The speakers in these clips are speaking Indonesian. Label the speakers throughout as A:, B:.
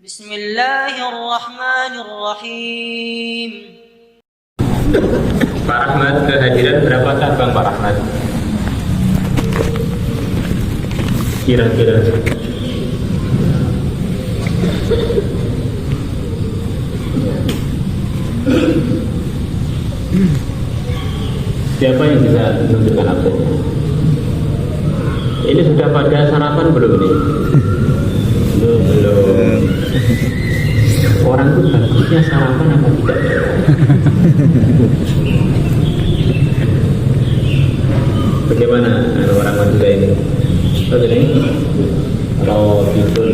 A: Bismillahirrahmanirrahim.
B: Pak Rahmat kehadiran berapa cabang Pak Rahmat? Kira-kira siapa yang bisa menunjukkan absennya? Ini sudah pada sarapan belum ini? Belum. Orang itu bagusnya sarapan apa tidak? Bagaimana orang Madura ini? Betul ini? Kalau itu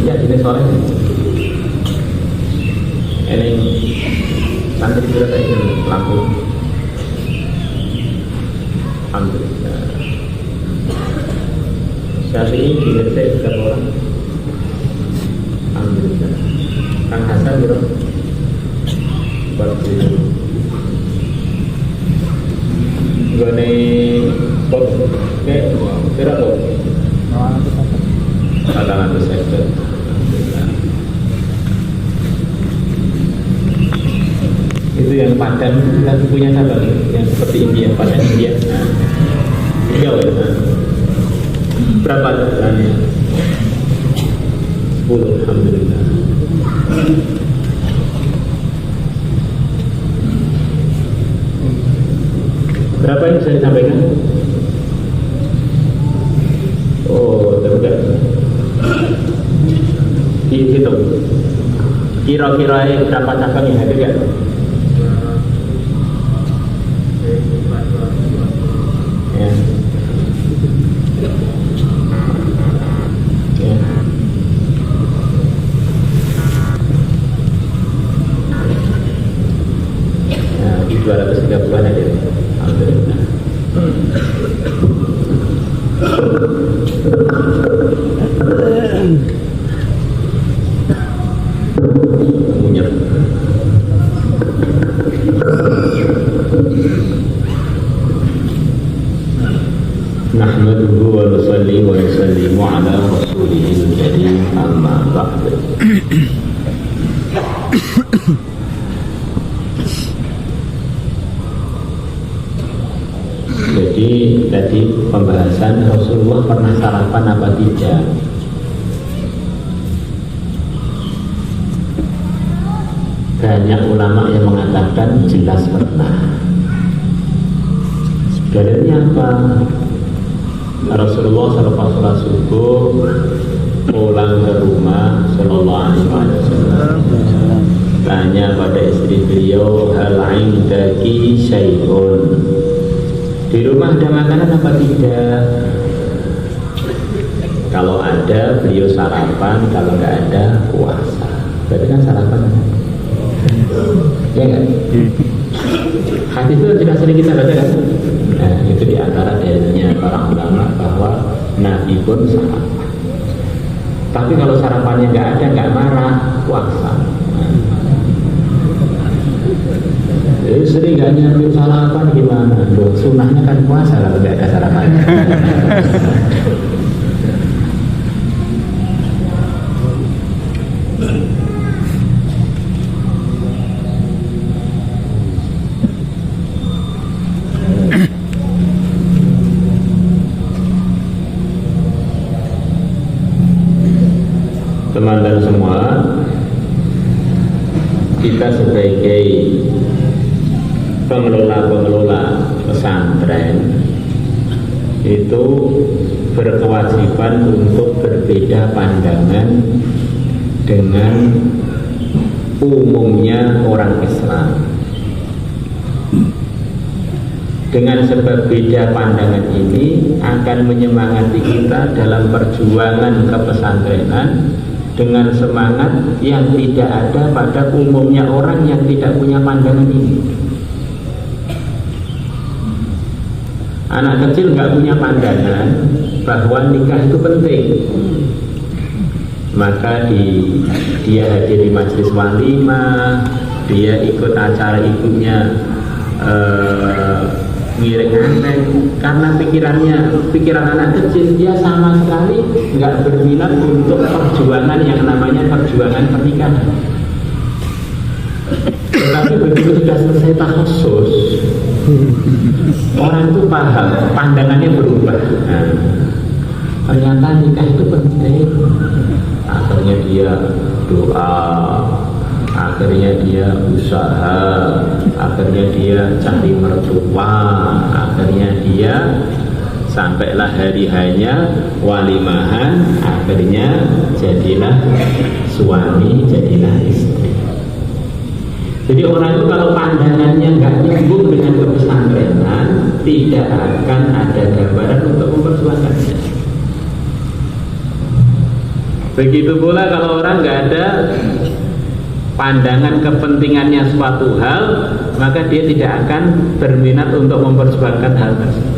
B: ya ini sore. Ini santri sudah tadi lampu. Alhamdulillah. Syafi'i dimentai berapa orang? Alhamdulillah. Kang Hasan bro? 40. Gone pot ke kira lo? 400 sektor. Itu yang padan kan punya cabang yang seperti India, padan India. Iya, berapa jalannya? 10, alhamdulillah. Berapa yang bisa disampaikan? Oh, tidak. Dihitung. Kira-kira berapa cabang yang hadir ya? Ya. Nah, di 230-an ada. Alhamdulillah. Munyap. Nahmaduhu wa nusalli wa nusallimu ala rasulihil karim amma ba'd. Jadi tadi pembahasan Rasulullah pernah sarapan apa tidak? Banyak ulama yang mengatakan jelas pernah. Dalilnya apa? Rasulullah selepas sholat subuh pulang ke rumah Sallallahu Alaihi Wasallam, tanya pada istri beliau, hal indaki syai'un, di rumah ada makanan apa tidak? Kalau ada beliau sarapan, kalau nggak ada puasa. Berarti kan sarapan, ya kan? Hadis itu tidak sering kita baca kan? Nah, itu diantara dalilnya para ulama bahwa Nabi pun sarapan. Tapi kalau sarapannya nggak ada, nggak marah, puasa. Jadi sering nggak nyampe sarapan gimana? Loh, sunnahnya kan puasa kalau nggak ada sarapannya. Teman-teman semua, kita sebagai pengelola pesantren itu berkewajiban untuk berbeda pandangan dengan umumnya orang Islam. Dengan sebab beda pandangan ini akan menyemangati kita dalam perjuangan kepesantrenan dengan semangat yang tidak ada pada umumnya orang yang tidak punya pandangan ini. Anak kecil nggak punya pandangan bahwa nikah itu penting, maka dia hadir di majelis walimah, dia ikut acara ibunya ngiring aneh, karena pikiran anak kecil, dia sama sekali nggak berminat untuk perjuangan yang namanya perjuangan pernikahan. Tapi begitu sudah selesai takhusus, orang itu paham, pandangannya berubah. Nah, ternyata nikah itu penting. Akhirnya dia doa, akhirnya dia usaha, akhirnya dia cari mertua, akhirnya dia sampailah hari hanya walimahan, akhirnya jadilah suami, jadilah istri. Jadi orang itu kalau pandangannya nggak nyambung dengan kepesantrenan, tidak akan ada gambaran untuk memperjuangkannya. Begitu pula kalau orang nggak ada pandangan kepentingannya suatu hal, maka dia tidak akan berminat untuk memperjuangkan hal tersebut.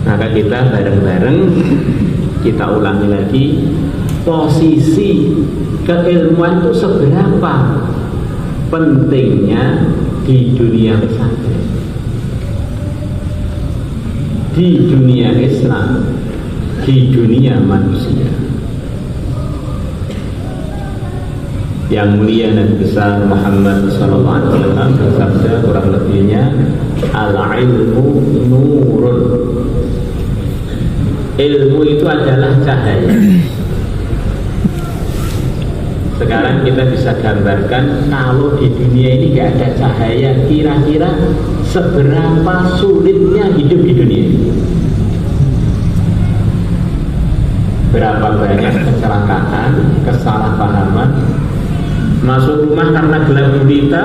B: Maka kita bareng-bareng kita ulangi lagi, posisi keilmuan itu seberapa pentingnya di dunia pesantren, di dunia Islam, di dunia manusia. Yang mulia dan besar Muhammad SAW bersabda kurang lebihnya, al-ilmu nurun. Ilmu itu adalah cahaya. Sekarang kita bisa gambarkan kalau di dunia ini tidak ada cahaya, kira-kira seberapa sulitnya hidup di dunia ini. Berapa banyak kecelakaan, kesalahpahaman, masuk rumah karena gelap gulita.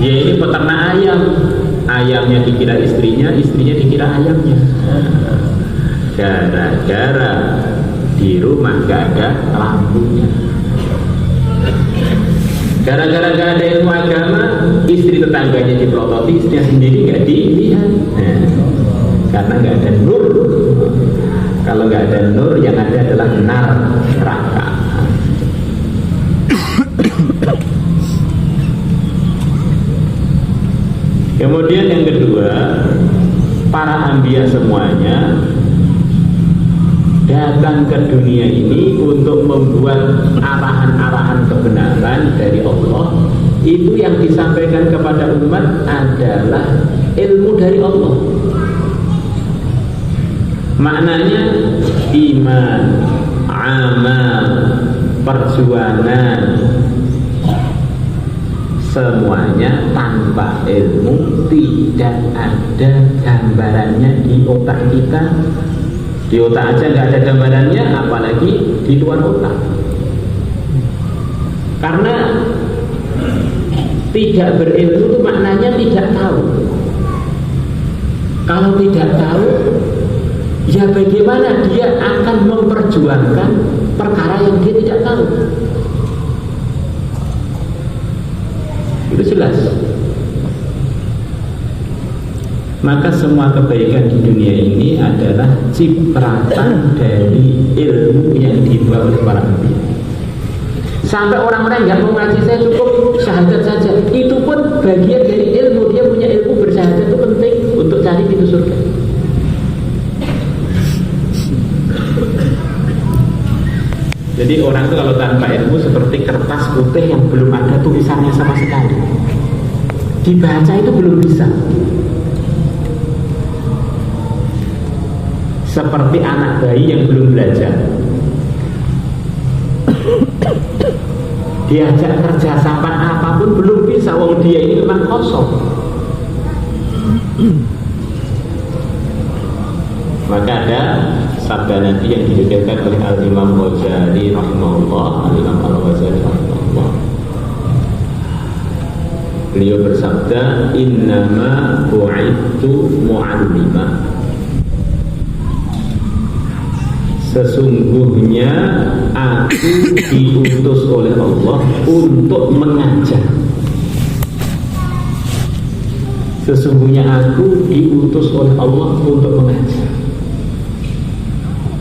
B: Dia ini peternak ayam, ayamnya dikira istrinya, istrinya dikira ayamnya. Gara-gara di rumah gak ada lampunya, gara-gara gak ada ilmu agama, istri tetangganya dipelototi, istrinya sendiri gak dilihat. Karena gak ada nur. Kalau gak ada nur, yang ada adalah neraka. Kemudian yang kedua, para anbiya semuanya datang ke dunia ini untuk membuat arahan-arahan kebenaran dari Allah. Itu yang disampaikan kepada umat adalah ilmu dari Allah. Maknanya iman, amal, perjuangan, semuanya tanpa ilmu tidak ada gambarannya di otak kita. Di otak aja nggak ada gambarannya, apalagi di luar otak. Karena tidak berilmu itu maknanya tidak tahu. Kalau tidak tahu, ya bagaimana dia akan memperjuangkan perkara yang dia tidak tahu? Itu jelas. Maka semua kebaikan di dunia ini adalah cipratan dari ilmu yang dibawa oleh para nabi. Sampai orang-orang yang mau ngaji, saya cukup syahadat saja, itu pun bagian dari ilmu. Dia punya ilmu, bersyahadat itu penting untuk cari pintu surga. Jadi orang itu kalau tanpa ilmu seperti kertas putih yang belum ada tulisannya sama sekali. Dibaca itu belum bisa. Seperti anak bayi yang belum belajar, diajak kerja sampai apapun belum bisa, wong dia ini memang kosong. Maka ada sabda Nabi yang diriwayatkan oleh Al-Imam Ghazali rahimahullah, Al-Imam Al-Ghazali rahimahullah. Beliau bersabda, innama bu'ithu mu'allima. Sesungguhnya aku diutus oleh Allah untuk mengajar. Sesungguhnya aku diutus oleh Allah untuk mengajar.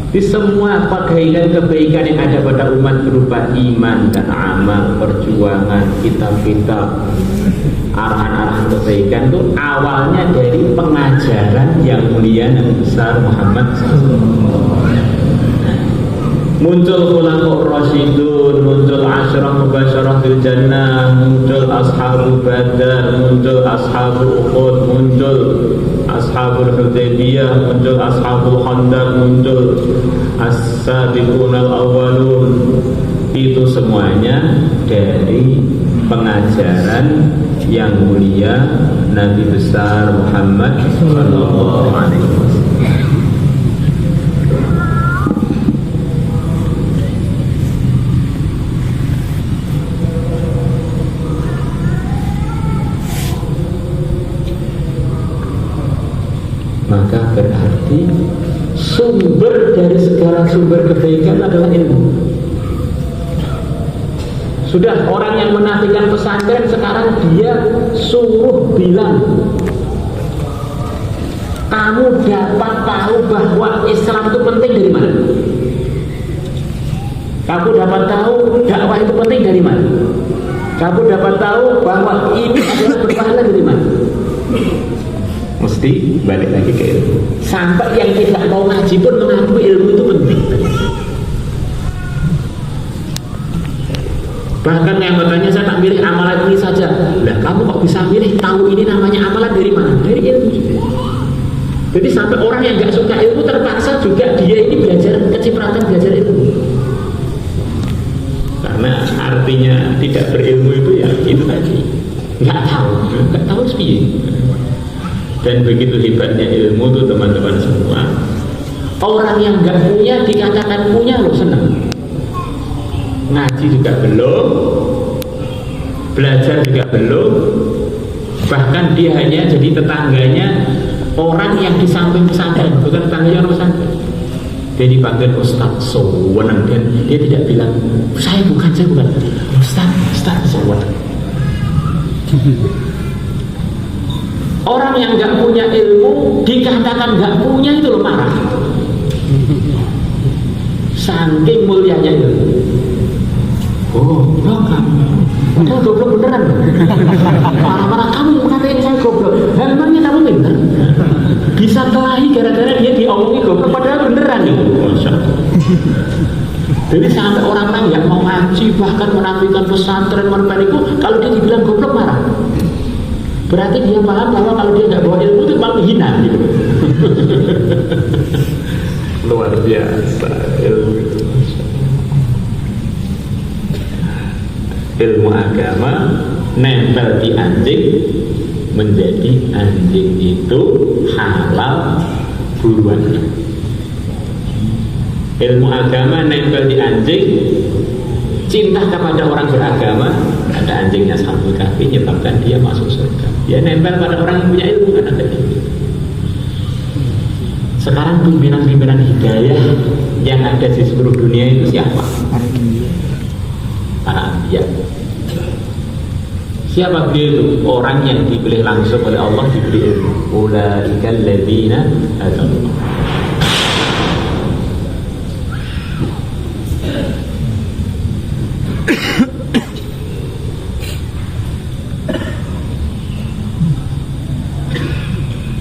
B: Di semua kebaikan yang ada pada umat berupa iman dan amal, perjuangan, kitab-kitab, arahan-arahan kebaikan itu awalnya dari pengajaran yang mulia Nabi besar Muhammad SAW. Muncul khulafaur rasyidun, muncul asyarah mubasyarah bil jannah, muncul ashabul badar, muncul ashabul uhud, muncul ashabul hudaybiyah, muncul ashabul khandaq, muncul as-sabiqunal awwalun. Itu semuanya dari pengajaran yang mulia Nabi besar Muhammad sallallahu alaihi wasallam. Maka berarti sumber dari segala sumber kebaikan adalah ilmu. Sudah orang yang menafikan pesantren sekarang dia suruh bilang, kamu dapat tahu bahwa Islam itu penting dari mana? Kamu dapat tahu dakwah itu penting dari mana? Kamu dapat tahu bahwa ini adalah berpahala dari mana? Mesti balik lagi ke ilmu. Sampai yang tidak mau ngaji pun mengaku ilmu itu penting. Bahkan yang bertanya, saya tak milih amalan ini saja. Lah kamu kok bisa milih tahu ini namanya amalan dari mana? Dari ilmu juga. Jadi sampai orang yang gak suka ilmu terpaksa juga dia ini belajar kecipratan belajar ilmu. Karena artinya tidak berilmu itu ya itu tadi. Gak tahu sepiye. Dan begitu hebatnya ilmu tuh teman-teman semua. Orang yang gak punya dikatakan punya loh, senang. Ngaji juga belum, belajar juga belum, bahkan dia hanya jadi tetangganya orang yang di samping pesantren, bukan tetangganya orang pesantren. Dia dipanggil Ustaz Sowenan, dan dia tidak bilang saya bukan Ustaz Sowenan. Orang yang nggak punya ilmu dikatakan nggak punya itu loh marah. Saking mulianya ilmu. Goblok kamu. Padahal goblok beneran. Marah-marah kamu ngatain saya goblok. Dan memangnya kamu pintar? Bisa kelahi gara-gara dia diomongi goblok padahal beneran itu. Jadi sampai orang yang mau ngaji bahkan menafikan pesantren itu, kalau dia dibilang goblok marah. Berarti dia paham bahwa kalau dia nggak bawa ilmu itu malah hina gitu. Luar biasa ilmu itu. Ilmu agama nempel di anjing, menjadi anjing itu halal buruan. Ilmu agama nempel di anjing, cinta kepada orang beragama, ada anjingnya Ashabul Kahfi menyebabkan dia masuk surga. Dia nempel pada orang yang punya ilmu kan ada gitu. Sekarang pimpinan-pimpinan hidayah yang ada di seluruh dunia itu siapa? Para anbiya. Siapa beliau itu? Orang yang dipilih langsung oleh Allah, diberi ilmu. Ulaikal ladzina hadallah.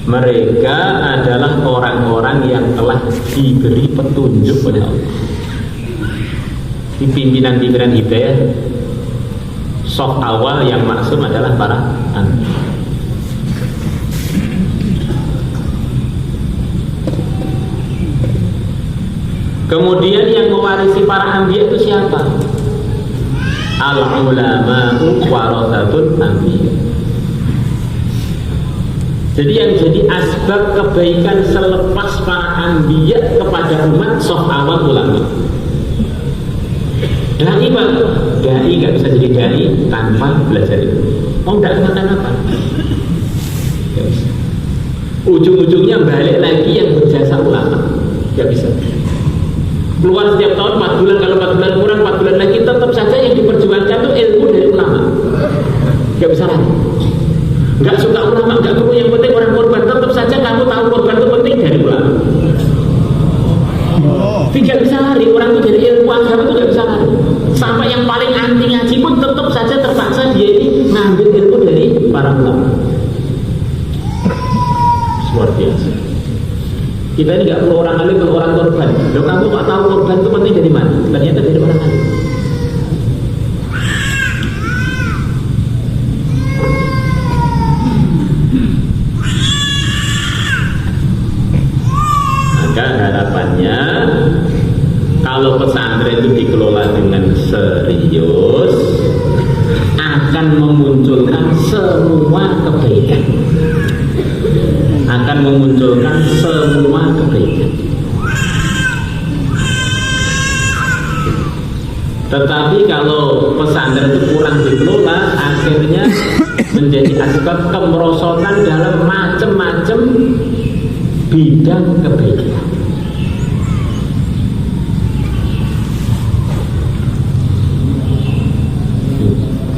B: Mereka adalah orang-orang yang telah diberi petunjuk oleh Allah. Di pimpinan-pimpinan hidayah, soft awal yang maksum adalah para anbiya. Kemudian yang mewarisi para anbiya itu siapa? Al-ulama'u warathatul anbiya. Jadi yang jadi asbab kebaikan selepas para anbiya kepada umat soft awal ulama. Dai Pak, dai gak bisa jadi dai tanpa belajar itu. Mau tidak kenapa? Ujung-ujungnya balik lagi yang berjasa ulama. Gak bisa. Keluar setiap tahun 4 bulan, kalau 4 bulan kurang 4 bulan lagi, tetap saja yang diperjuangkan itu ilmu dari ulama. Gak bisa lagi. Gak suka ulama, gak perlu, yang penting orang korban. Tetap saja kamu tahu korban itu penting dari ulama. luar biasa. Kita ini nggak perlu orang alim, perlu orang korban. Loh, kamu kok tahu korban itu penting dari mana? Ternyata dari orang alim. Maka harapannya kalau pesantren itu dikelola dengan serius akan memunculkan semua kebaikan, akan memunculkan semua kebaikan. Tetapi kalau pesantren itu kurang dikelola, akhirnya menjadi asbab kemerosotan dalam macam-macam bidang kebaikan.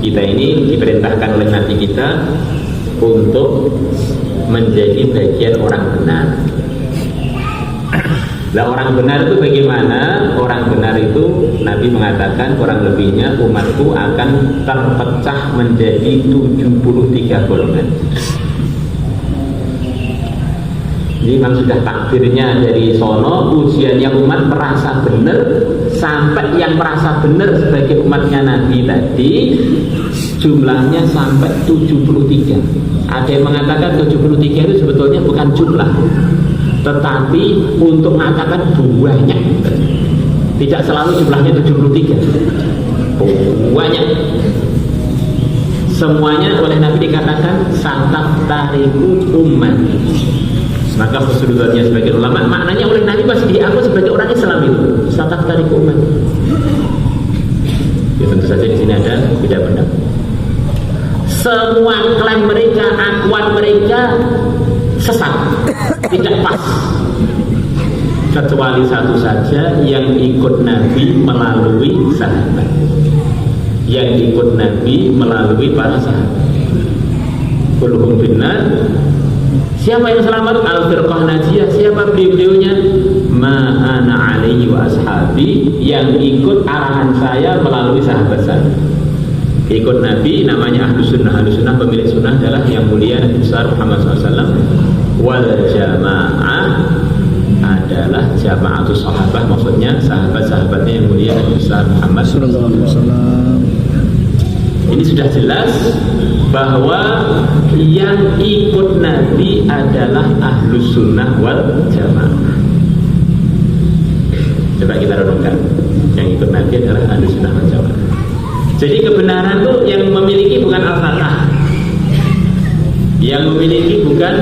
B: Kita ini diperintahkan oleh Nabi kita untuk menjadi bagian orang benar. Lah orang benar itu bagaimana? Orang benar itu Nabi mengatakan kurang lebihnya umatku akan terpecah menjadi 73 golongan. Jadi memang sudah takdirnya dari sono, ujiannya umat merasa benar, sampai yang merasa benar sebagai umatnya Nabi tadi jumlahnya sampai 73. Ada yang mengatakan 73 itu sebetulnya bukan jumlah, tetapi untuk mengatakan banyak. Tidak selalu jumlahnya 73, banyak. Semuanya oleh Nabi dikatakan sataf tariku umat. Maka keseluruhannya sebagai ulama, maknanya oleh Nabi masih dianggap sebagai orang Islam itu sataf tariku umat. Ya tentu saja di sini ada beda pendapat. Semua klaim mereka, akuan mereka sesat, tidak pas, kecuali satu saja yang ikut Nabi melalui sahabat, yang ikut Nabi melalui para sahabat. Kulluhum finnar. Siapa yang selamat? Al-firqah najiyah. Siapa beliau-beliaunya? Ma ana alaihi wa ashabi, yang ikut arahan saya melalui sahabat saya. Ikut Nabi namanya ahlu sunnah. Ahlu sunnah, pemilik sunnah adalah yang mulia Nabi besar Muhammad SAW. Wal jamaah adalah jamaatus sahabah, maksudnya sahabat-sahabatnya yang mulia Nabi besar Muhammad SAW. Ini sudah jelas bahwa yang ikut Nabi adalah ahlu sunnah wal jamaah. Coba kita renungkan, yang ikut Nabi adalah ahlu sunnah wal jamaah. Jadi kebenaran itu yang memiliki bukan al-fatah, yang memiliki bukan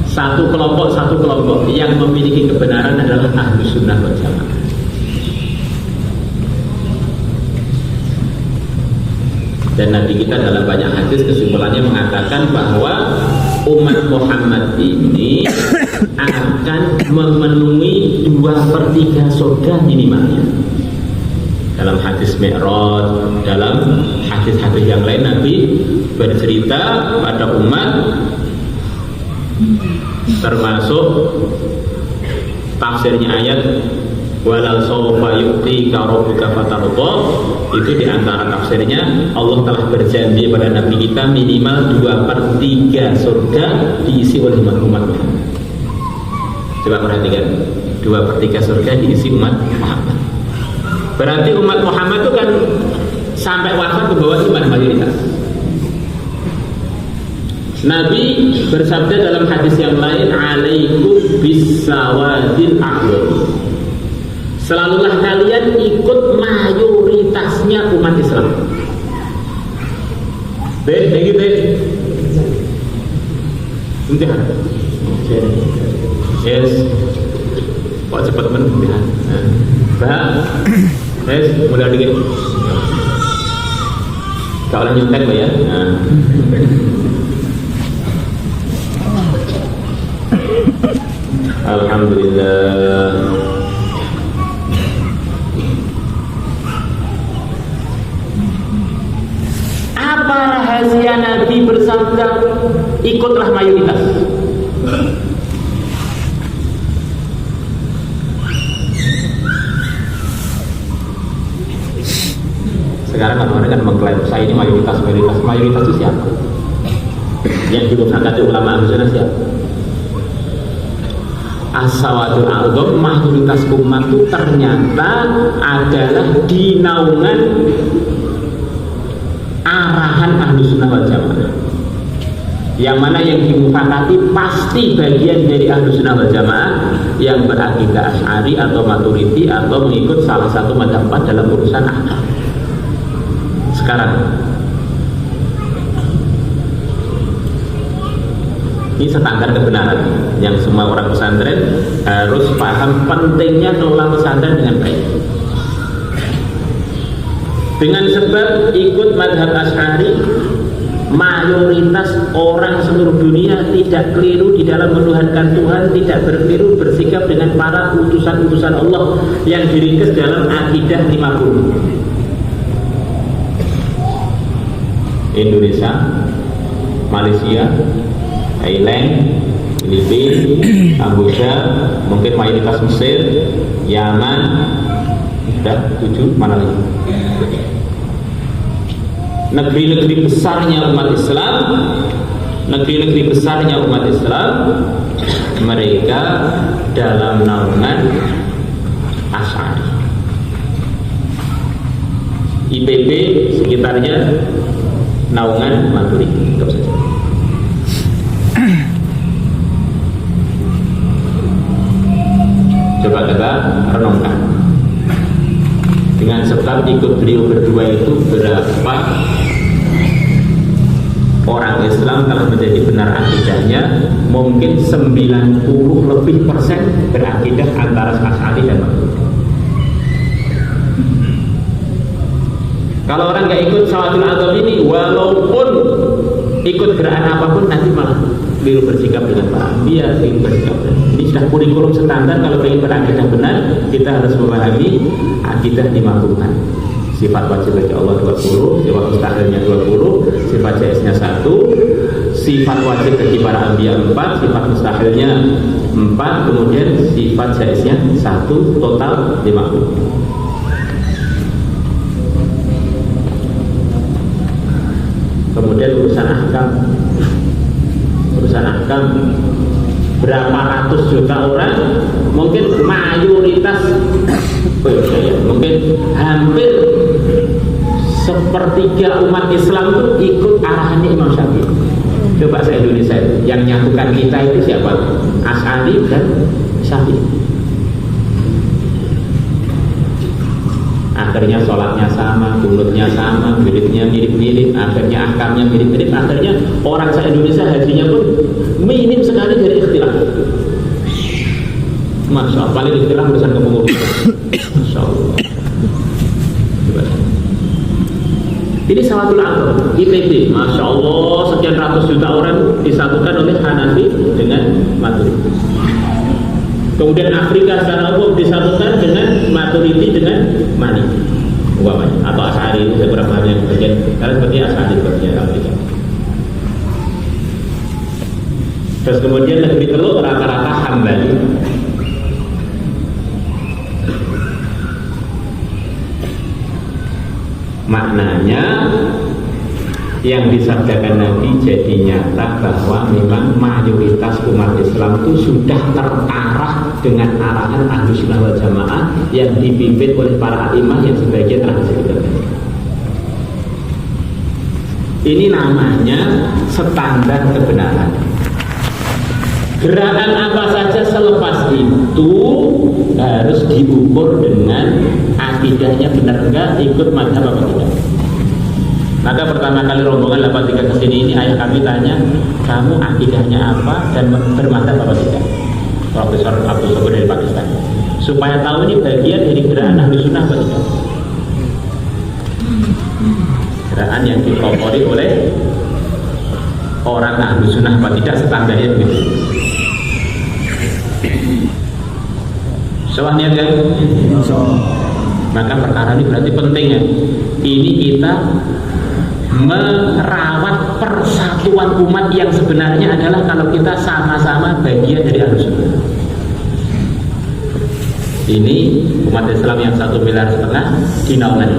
B: satu kelompok, yang memiliki kebenaran adalah ahlu sunnah wal jamaah. Dan Nabi kita dalam banyak hadis kesimpulannya mengatakan bahwa umat Muhammad ini akan memenuhi 2/3 surga minimalnya. Dalam hadis Mi'raj, dalam hadis-hadis yang lain Nabi bercerita pada umat, termasuk tafsirnya ayat walal sawfa yu'tika rabbuka fatarda. Itu diantara tafsirnya, Allah telah berjanji pada Nabi kita minimal 2/3 surga diisi oleh umat Muhammad. Coba perhatikan, 2/3 surga diisi umat Muhammad. Berarti umat Muhammad itu kan sampai wafat ke bawah iman mayoritas. Nabi bersabda dalam hadis yang lain, alaikum bisawadil a'wad. Selalulah kalian ikut mayoritasnya umat Islam. Begitu. Udah. Yes. Kok cepat menunjukkan. Bah. Yes, mulai dikit. Kalau nyuntek ya. Nah. Alhamdulillah. Apa rahasia Nabi bersabda ikutlah mayoritas? Sekarang kan orang kan mengklaim saya ini mayoritas itu siapa? Yang dimufakati ulama Ahlussunnah siapa? As-sawadul a'dham, mayoritas umat itu ternyata adalah di naungan arahan Ahlussunnah wal Jamaah. Yang mana yang dimufakati pasti bagian dari Ahlussunnah wal Jamaah yang berakidah Asy'ari atau Maturidi atau mengikut salah satu mazhab dalam urusan akal. Sekarang ini standar kebenaran yang semua orang pesantren harus paham pentingnya ngelola pesantren dengan baik. Dengan sebab ikut mazhab Asy'ari, mayoritas orang seluruh dunia tidak keliru di dalam menuhankan Tuhan, tidak berkeliru bersikap dengan para utusan-utusan Allah yang diringkas dalam akidah 50. Indonesia, Malaysia, Thailand, Filipina, Kamboja, mungkin mayoritas Mesir, Yaman, sudah 7, mana lagi? Negeri-negeri besarnya umat Islam, negeri-negeri besarnya umat Islam, mereka dalam naungan Asy'ari. IPB sekitarnya naungan Maturidi, tetap saja. Coba kita renungkan, dengan sebab ikut beliau berdua itu berapa orang Islam telah menjadi benar akidahnya? Mungkin 90 lebih persen berakidah antara Asy'ari dan Maturidi. Kalau orang nggak ikut sawadul a'dham ini, walaupun ikut gerakan apapun, nanti malah keliru bersikap dengan para anbiya, keliru bersikap. Ini sudah kurikulum standar. Kalau ingin berakidah benar, kita harus memahami akidah 50-an. Sifat wajib bagi Allah 20, sifat mustahilnya 20, sifat jaiznya 1, sifat wajib bagi para anbiya 4, sifat mustahilnya 4, kemudian sifat jaiznya 1, total 50. Kemudian urusan ahkam, berapa ratus juta orang, mungkin mayoritas, mungkin hampir sepertiga umat Islam itu ikut arahannya Imam Syafi'i. Coba se-Indonesia yang nyatukan kita itu siapa? Asy'ari dan Syafi'i. Akhirnya sholatnya sama, kunutnya sama, wiridnya mirip-mirip, akhirnya ahkamnya mirip-mirip, akhirnya orang se-Indonesia hajinya pun minim sekali dari ikhtilaf. Masya Allah, paling ikhtilaf urusan kepengurusan. Masya Allah. Ini sawadul a'dham, IPB, Masya Allah, sekian ratus juta orang disatukan oleh Hanafi dengan Maturidi. Kemudian Afrika secara umum disatukan dengan Maturidi dengan Maliki, umpamanya, atau Asy'ari itu beberapa hal yang bagian, karena seperti Asy'ari bagian Afrika. Terus kemudian negeri Teluk rata-rata Hambali. Maknanya yang disabdakan Nabi jadi nyata bahwa memang mayoritas umat Islam itu sudah terarah dengan arahan Ahlussunnah wal Jamaah yang dipimpin oleh para imam yang sebagian telah disebutkan. Ini namanya standar kebenaran. Gerakan apa saja selepas itu harus diukur dengan akidahnya benar enggak, ikut mazhab apa tidak. Maka pertama kali rombongan 83 kesini ini, ayah kami tanya, kamu akidahnya apa dan bermadzhab apa tidak? Profesor Abdul Sabur dari Pakistan, supaya tahu ini bagian dari gerakan Ahlussunnah apa tidak. Gerakan yang dipelopori oleh orang Ahlussunnah apa tidak, standarnya begitu. Soalnya kan, maka perkara ini berarti pentingnya. Ini kita merawat persatuan umat yang sebenarnya adalah kalau kita sama-sama bagian dari Ahlussunnah. Ini umat Islam yang 1,5 miliar dinaungan.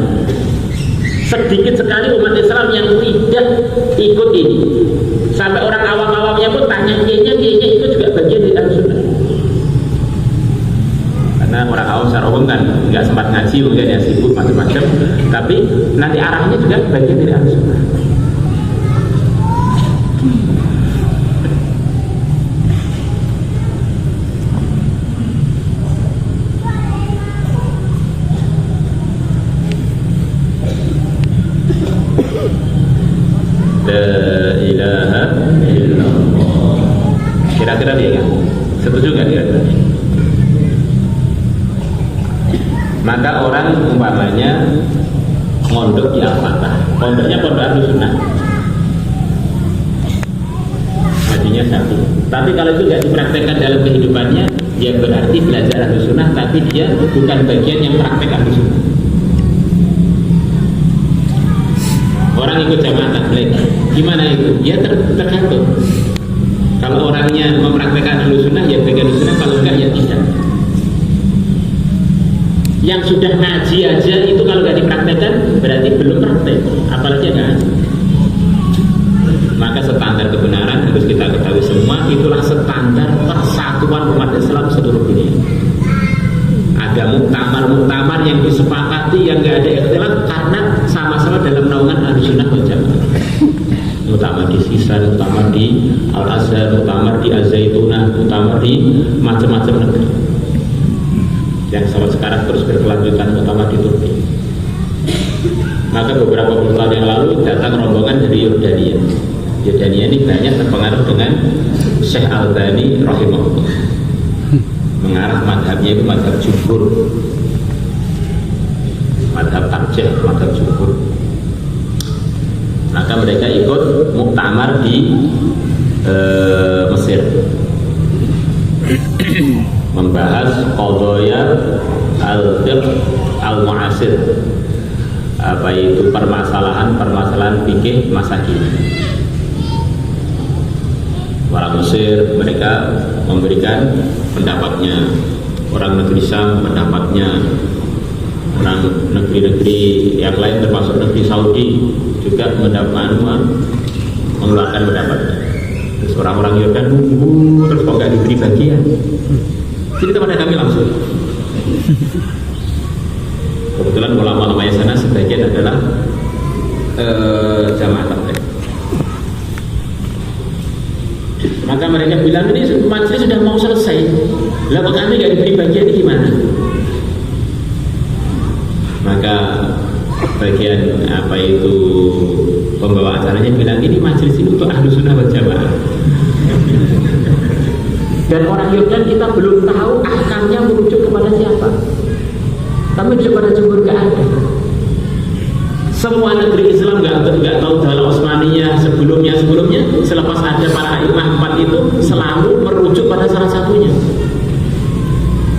B: Sedikit sekali umat Islam yang tidak ikut ini. Sampai orang awam-awamnya pun tanya kiainya itu juga bagian dari Ahlussunnah. Karena orang awam secara umum kan nggak sempat ngaji, mungkin ya sibuk macam-macam, tapi nanti arahnya juga bagian dari Ahlussunnah. La ilaha illallah. Kira-kira dia kan? Setuju nggak kira-kira? Maka orang umpamanya mondok di Al-Fatah, pondoknya pondok Ahlussunnah, artinya satu. Tapi kalau itu nggak dipraktekkan dalam kehidupannya, ya berarti belajar Ahlussunnah, tapi dia bukan bagian yang praktek Ahlussunnah. Orang ikut jamaah tabligh, gimana itu? Ya tergantung. Kalau orangnya mempraktekkan Ahlussunnah, ya bagian Ahlussunnah. Kalau enggak, ya tidak. Yang sudah ngaji aja itu kalau nggak dipraktekkan berarti belum praktek, apalagi ngaji. Maka standar kebenaran harus kita ketahui semua, itulah standar persatuan umat Islam seluruh dunia. Ada muktamar yang disepakati, yang nggak ada ikhtilaf karena sama-sama dalam naungan Ahlussunnah wal Jamaah. Muktamar di Sisan, muktamar di Al-Azhar, muktamar di Az-Zaitunah, muktamar di macam-macam negeri. Yang sampai sekarang terus berkelanjutan, muktamar di Turki. Maka beberapa puluh tahun yang lalu datang rombongan dari Yordania. Yordania ini banyak terpengaruh dengan Syekh Al-Albani rahimahullah. Mengarah madhabnya itu madhab jumhur, madhab tarjih, madhab jumhur. Maka mereka ikut muktamar di Mesir, membahas qadaya al-fiqh al-mu'asir, apa itu permasalahan fikih masa kini. Orang Mesir mereka memberikan pendapatnya, orang negeri Syam pendapatnya, orang negeri-negeri yang lain termasuk negeri Saudi juga mengeluarkan pendapatnya. Terus orang-orang Yordan nunggu, terus kok nggak diberi bagian. Jadi kepada kami langsung. Kebetulan ulama-ulama yang sana sebagian adalah jamaah tabligh. Maka mereka bilang ini majelis sudah mau selesai, lah kok kami nggak diberi bagian ini gimana? Maka bagian apa itu pembawa acaranya bilang ini majelis ini untuk Ahlussunnah wal Jamaah. Dan orang Yordan kita belum tahu ahkamnya merujuk kepada siapa. Tapi merujuk pada jumhur nggak ada. Semua negeri Islam nggak tahu dalam Utsmaniyah sebelumnya selepas ada para imam 4 itu selalu merujuk pada salah satunya.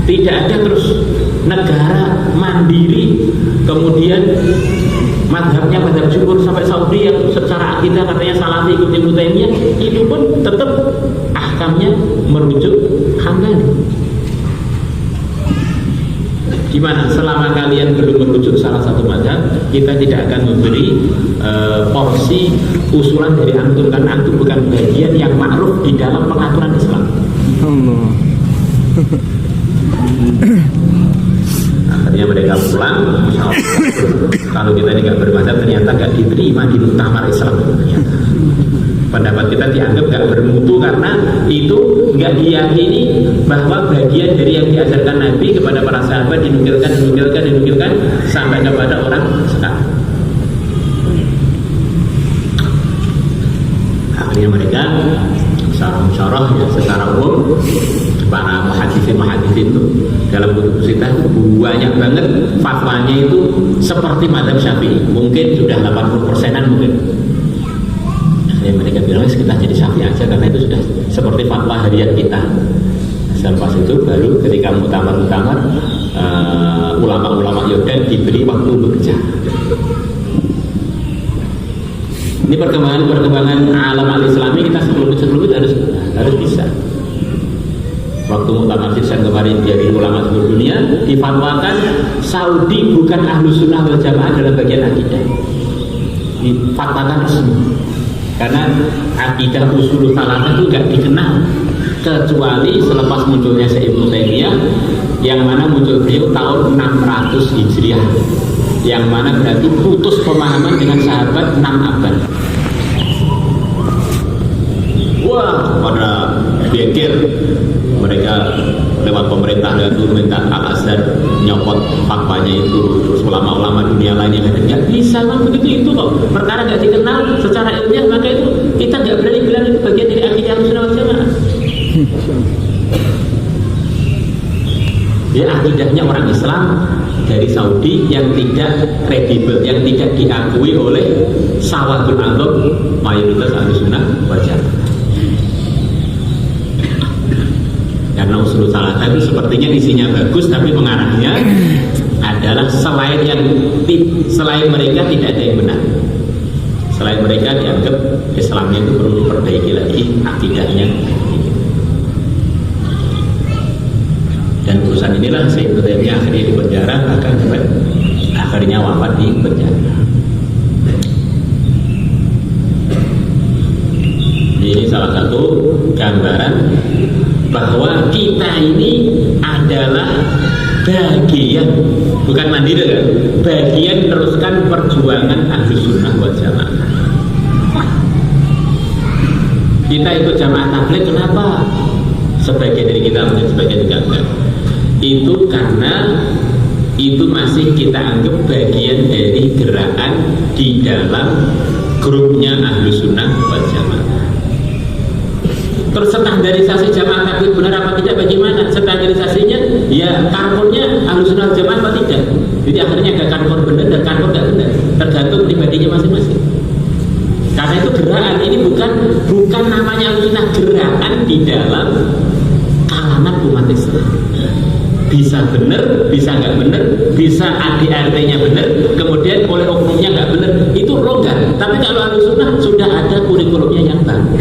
B: Tidak ada terus negara mandiri kemudian madhabnya madhab jumhur sampai Saudi yang secara akidah katanya Salafi ikut Ibnu Taimiyah, itu pun tetap ahkamnya merujuk Hambali. Gimana? Selama kalian belum merujuk salah satu madhab, kita tidak akan memberi porsi usulan dari antum, karena antum bukan bagian yang ma'ruf di dalam pengaturan Islam. Akhirnya mereka pulang. Kalau kita ini nggak bermadhab, ternyata nggak diterima di muktamar Islam. Ternyata pendapat kita dianggap nggak bermutu karena itu nggak diyakini bahwa bagian dari yang diajarkan Nabi kepada para sahabat dinukilkan sampai kepada orang sekarang. Akhirnya mereka musyawarah ya, secara umum para muhaddisin itu dalam kutub sitah itu banyak banget fatwanya itu seperti mazhab Syafi'i, mungkin sudah 80%-an mungkin. Ya, mereka bilang kita jadi Syafi'i aja karena itu sudah seperti fatwa harian kita. Selepas itu baru ketika muktamar ulama-ulama Yordan diberi waktu bekerja. Ini perkembangan alam al-Islami kita sebelum itu harus bisa. Waktu muktamar Sisan kemarin jadi ulama seluruh dunia difatwakan Saudi bukan Ahlussunnah wal Jamaah dalam bagian akidah. Difatwakan resmi. Karena akidah usul salatah itu nggak dikenal kecuali selepas munculnya Syekh Ibnu Taimiyah, yang mana muncul beliau tahun 600 Hijriah, yang mana berarti putus pemahaman dengan sahabat 6 abad. Wah, pada pikir mereka lewat pemerintah itu minta Al-Azhar nyopot fatwanya itu, terus ulama-ulama dunia lainnya nggak bisa kan begitu. Itu kok perkara nggak dikenal secara ilmiah, maka itu kita nggak berani bilang itu bagian dari akidah Ahlussunnah wal Jamaah. Ya, akidahnya orang Islam dari Saudi yang tidak kredibel, yang tidak diakui oleh sawadul azam mayoritas Ahlussunnah wal Jamaah. Karena usul salatah itu sepertinya isinya bagus, tapi pengarahnya adalah selain mereka tidak ada yang benar. Selain mereka dianggap Islamnya itu perlu diperbaiki lagi akidahnya. Dan urusan inilah Syekh Ibnu Taimiyah akhirnya di penjara, bahkan akhirnya wafat di penjara. Ini salah satu gambaran bahwa kita ini adalah bagian, bukan mandiri kan, bagian teruskan perjuangan Ahlussunnah wal Jamaah. Kita ikut jamaah tabligh kenapa? Sebagian dari kita, mungkin sebagian juga enggak. Itu karena itu masih kita anggap bagian dari gerakan di dalam grupnya Ahlussunnah wal Jamaah. Terus standarisasi jamaah tabligh benar apa tidak, bagaimana standarisasinya? Ya karbornya Ahlussunnah wal Jamaah apa tidak. Jadi akhirnya ada karbor benar dan karbor tidak benar, tergantung pribadinya masing-masing. Karena itu gerakan ini bukan namanya Ahlussunnah, gerakan di dalam kalangan umat Islam. Bisa benar, bisa nggak benar, bisa ADRT-nya benar, kemudian oleh oknumnya nggak benar, itu longgar. Tapi kalau Ahlussunnah sudah ada kurikulumnya yang baru.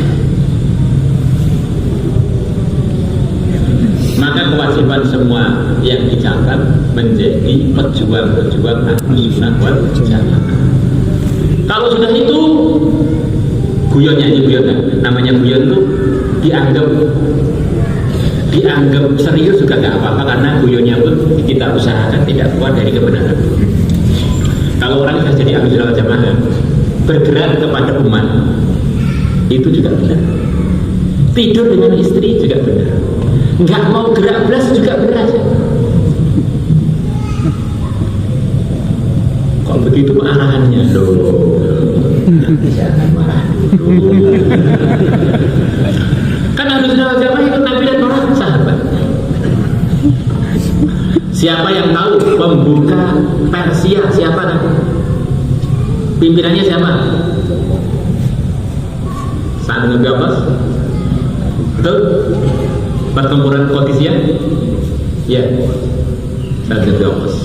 B: Maka kewajiban semua yang dicatat menjadi pejuang-pejuang Ahlussunnah wal Jamaah. Kalau sudah itu guyon namanya guyon itu dianggap serius juga nggak apa-apa, karena guyonnya pun kita usahakan tidak keluar dari kebenaran. Kalau orang sudah jadi Ahlussunnah wal Jamaah bergerak kepada umat, itu juga benar. Tidur dengan istri juga benar. Nggak mau gerak belas juga benar. Kok begitu arahannya? Jangan marah dulu. Kan Ahlussunnah wal Jamaah itu Nabi dan para sahabat. Siapa yang tahu pembuka Persia siapa kan? Pimpinannya siapa? Sa'd bin Abi Waqqas. Betul? Pertempuran Qadisiyah? Ya, Sa'd bin Abi Waqqas,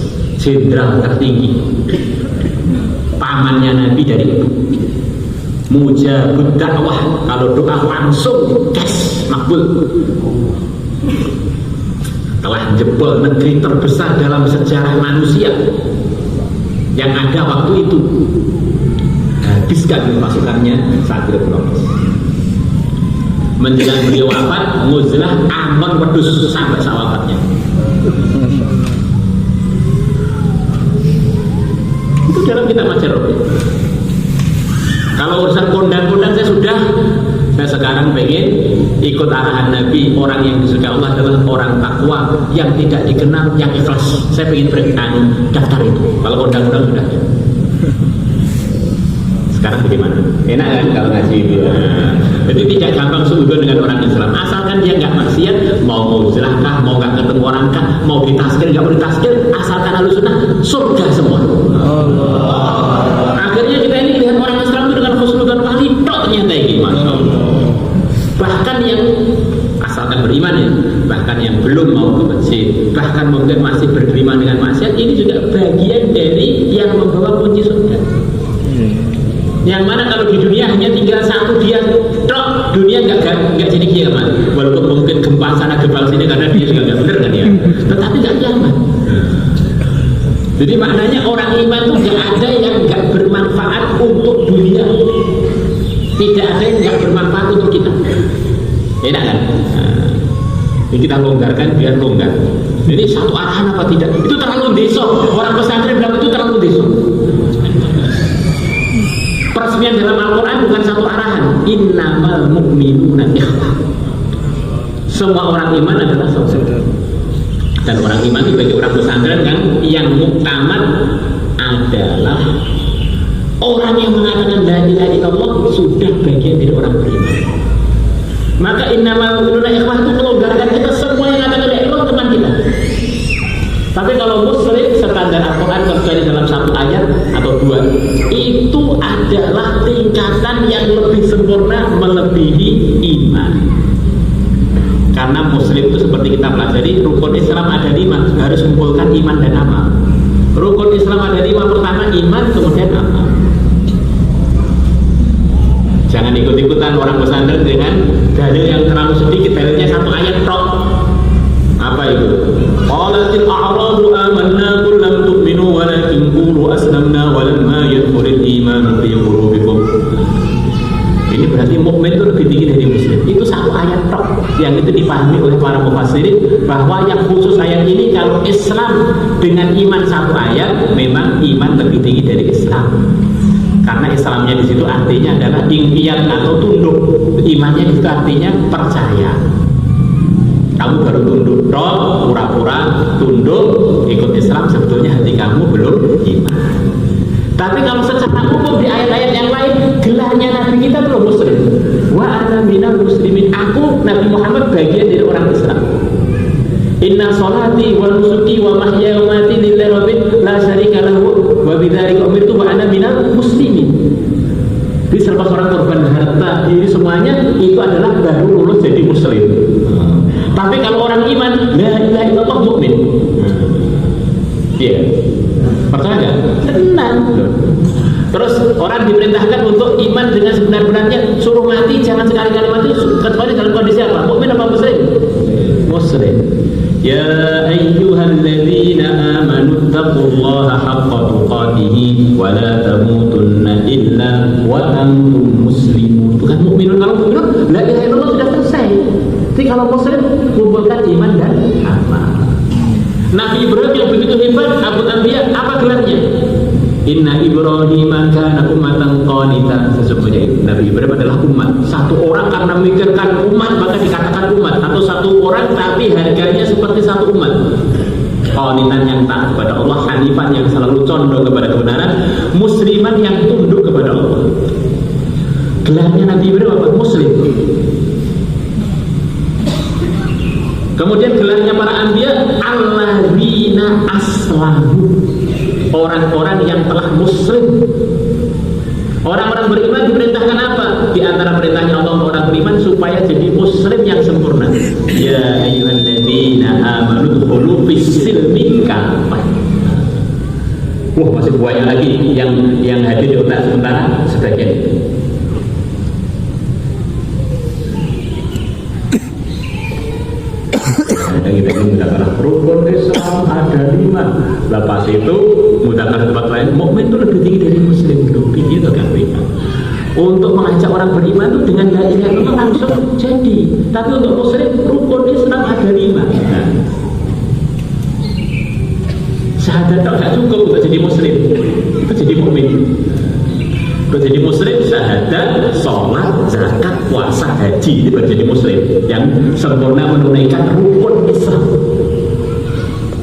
B: jenderal tertinggi, pamannya Nabi dari ibu, mujabud dakwah, kalau doa langsung kes makbul, telah jebol negeri terbesar dalam sejarah manusia yang ada waktu itu, habiskan pasukannya Sa'd bin Abi Waqqas. Menjelang beliau wafat, Muzlah aman wedus sampai sawafatnya. Itu dalam kitab Majarrah. Kalau urusan kondang-kondang saya sekarang pengen ikut arahan Nabi. Orang yang disukai Allah adalah orang takwa, yang tidak dikenal, yang ikhlas. Saya pengen daftar itu. Kalau kondang-kondang sudah. Sekarang bagaimana? Enak kan kalau ngaji itu? Jadi tidak gampang seudzon dengan orang Islam. Asalkan dia nggak maksiat, mau muzlah kah, mau nggak ketemu orang kah, mau ditaskir nggak mau ditaskir, asalkan Ahlussunnah, surga semua. Akhirnya kita ini lihat orang Islam itu dengan husnudzon wali, ternyata ini, masya Allah. Bahkan yang asalkan beriman ya, bahkan yang belum mau ke masjid, bahkan mungkin masih beriman dengan maksiat, ini juga bagian dari yang membawa kunci surga. Yang mana kalau di dunia hanya tinggal satu dia, tok, dunia nggak jadi kiamat. Walaupun mungkin gempa sana gempa sini karena dia juga nggak benar kan ya. Tetapi nggak kiamat. Jadi maknanya orang iman itu nggak ada yang nggak bermanfaat untuk dunia. tidak ada yang nggak bermanfaat untuk kita. Enak kan? Nah, ini kita longgarkan biar longgar. Jadi satu arahan apa tidak? Itu terlalu deso. Orang pesantren bilang itu terlalu deso. Peresmian dalam Al-Quran bukan satu arahan. Innamal mu'minuna ikhwah. Semua orang iman adalah saudara. Dan orang iman itu bagi orang pesantren kan yang muktamad adalah orang yang mengatakan la ilaha illallah sudah bagian dari orang beriman. Maka innamal mu'minuna ikhwah itu melonggarkan kita semua yang mengatakan la ilaha illallah teman kita. Tapi kalau muslim standar Al-Quran terjadi dalam satu ayat atau dua, itu adalah tingkatan yang lebih sempurna melebihi iman. Karena muslim itu seperti kita pelajari, rukun Islam ada 5, harus mengumpulkan iman dan amal. Rukun Islam ada 5, pertama iman, kemudian amal. Jangan ikut-ikutan orang pesantren dengan dalil yang terlalu sedikit, dalilnya satu ayat tok. Apa itu? Qalatil a'radu amanna qul lam tu'minu walakin qulu aslamna walamma yadkhulul imanu fi qulubikum. Ini berarti mukmin itu lebih tinggi dari muslim. Itu satu ayat tok yang itu dipahami oleh para mufassirin bahwa yang khusus ayat ini kalau Islam dengan iman satu ayat memang iman lebih tinggi dari Islam. Karena Islamnya di situ artinya adalah ingkiat atau tunduk. Imannya itu artinya percaya. Kamu baru tunduk dong, pura-pura tunduk ikut Islam, sebetulnya hati kamu belum iman. Tapi kalau secara hukum di ayat-ayat yang lain, gelarnya Nabi kita belum muslim. Wa ana minal muslimin. Aku Nabi Muhammad bagian dari orang Islam. Inna sholati wa nusuki wa mahyaya wa mati lillahi rabbil la syarika lahu wa bidzalika umirtu wa ana minal muslimin. Jadi selepas orang korban harta ini semuanya itu adalah baru lulus jadi muslim. Tapi kalau orang iman, la ilaha illallah mukmin. Iya. Percaya nggak? Tenang. Terus orang diperintahkan untuk iman dengan sebenar-benarnya, suruh mati jangan sekali-kali mati kecuali dalam kondisi apa? Mukmin apa muslim? Muslim. Ya ayyuhalladzina amanu taqullaha haqqa tuqatih wa la tamutunna illa wa antum muslimun. Bukan mukminun, kalau mukminun la ilaha illallah sudah selesai. Jadi kalau muslim kumpulkan iman dan amal. Nabi Ibrahim yang begitu hebat, Abul Anbiya, apa gelarnya? Inna Ibrahim kana ummatan qanitan. Sesungguhnya Nabi Ibrahim adalah umat. Satu orang karena memikirkan umat maka dikatakan umat. Atau satu orang tapi harganya seperti satu umat. Qanitan yang taat kepada Allah, hanifan yang selalu condong kepada kebenaran, musliman yang tunduk kepada Allah. Gelarnya Nabi Ibrahim apa? Muslim. Kemudian gelarnya para anbiya alladzina aslamu, orang-orang yang telah muslim. Orang-orang beriman diperintahkan apa? Di antara perintahnya Allah untuk orang beriman supaya jadi muslim yang sempurna. Ya ayyuhalladzina amanu dkhulu fis-silmi kafah. Wah, masih banyak lagi yang hadir di otak sementara sebagian itu. Kita mengatakan rukun Islam ada 5. Lepas itu mengatakan tempat lain mukmin itu lebih tinggi dari muslim, lebih gitu kan kita. Untuk mengajak orang beriman itu dengan la ilaha illallah langsung jadi. Tapi untuk muslim rukun Islam ada 5. Nah, syahadat tak cukup untuk jadi muslim, itu jadi mukmin. Jadi muslim syahadat, sholat, zakat, puasa, haji itu jadi muslim yang sempurna menunaikan rukun Islam.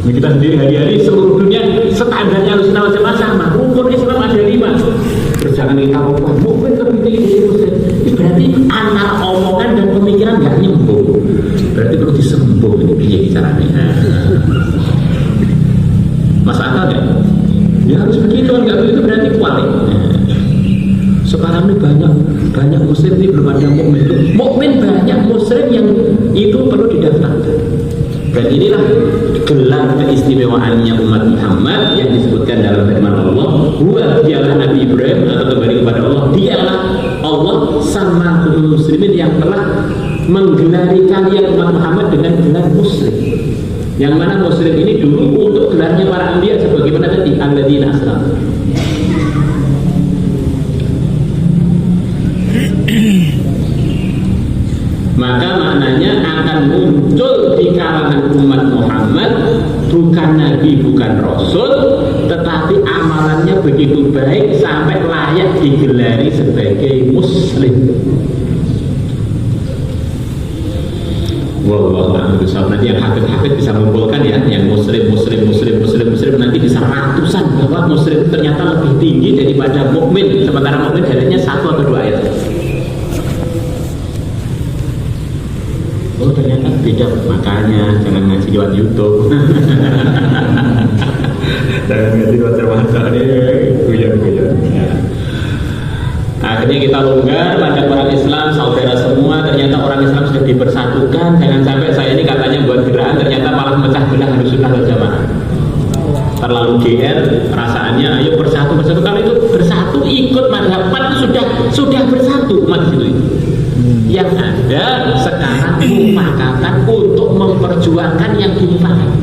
B: Ini kita sendiri hari-hari seluruh dunia standarnya harus sama sama. Rukun Islam ada 5. Terus jangan kita lupa mukmin lebih tinggi dari muslim. Ini berarti antara omongan dan pemikiran nggak nyambung. Berarti perlu disembuh ini biaya caranya. Masuk akal nggak? Ya harus begitu, nggak begitu berarti kuali. Sekarang ini banyak muslim ini belum ada mukmin. Mukmin banyak, muslim yang itu perlu didaftarkan. Dan inilah gelar keistimewaannya umat Muhammad yang disebutkan dalam firman Allah. Dialah Nabi Ibrahim atau kembali kepada Allah. Dialah Allah sama muslimin yang telah menggelari kalian umat Muhammad dengan gelar muslim. Yang mana muslim ini dulu untuk gelarnya para anbiya sebagaimana tadi alladzina aslamu. maka maknanya akan muncul di kalangan umat Muhammad bukan nabi, bukan rasul, tetapi amalannya begitu baik sampai layak digelari sebagai muslim. Wallahu a'lam bishawab. Nanti yang hafid bisa mengumpulkan ya, yang muslim nanti bisa ratusan bahwa muslim ternyata lebih tinggi daripada mukmin, sementara mukmin hanya 1 atau 2 ayat. Oh ternyata beda, makanya jangan ngaji lewat YouTube. Jangan ngaji lewat cerita deh, guyon. Akhirnya kita longgar pada orang Islam, saudara semua. Ternyata orang Islam sudah dipersatukan. Jangan sampai saya ini katanya buat gerakan, ternyata malah mecah belah Ahlussunnah wal Jamaah. Terlalu GR rasaannya, ayo bersatu. Kalau itu bersatu ikut mazhab itu sudah bersatu umat itu. Yang ada sekarang mufakatan untuk memperjuangkan yang dimufakatan.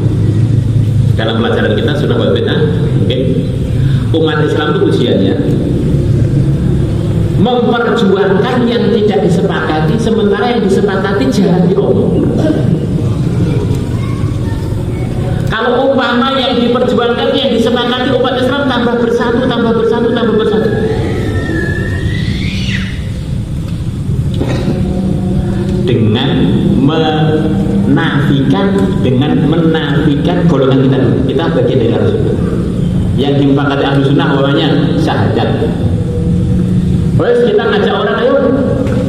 B: Dalam pelajaran kita sudah berbeda. Umat Islam itu ujiannya memperjuangkan yang tidak disepakati, sementara yang disepakati jarang diomong. Kalau umpama yang diperjuangkan, yang disepakati umat Islam tambah bersatu. Dengan menafikan golongan kita dulu. Kita bagian dari Ahlussunnah. Yang disepakati Ahlussunnah namanya syahadat. Terus kita ngajak orang, ayo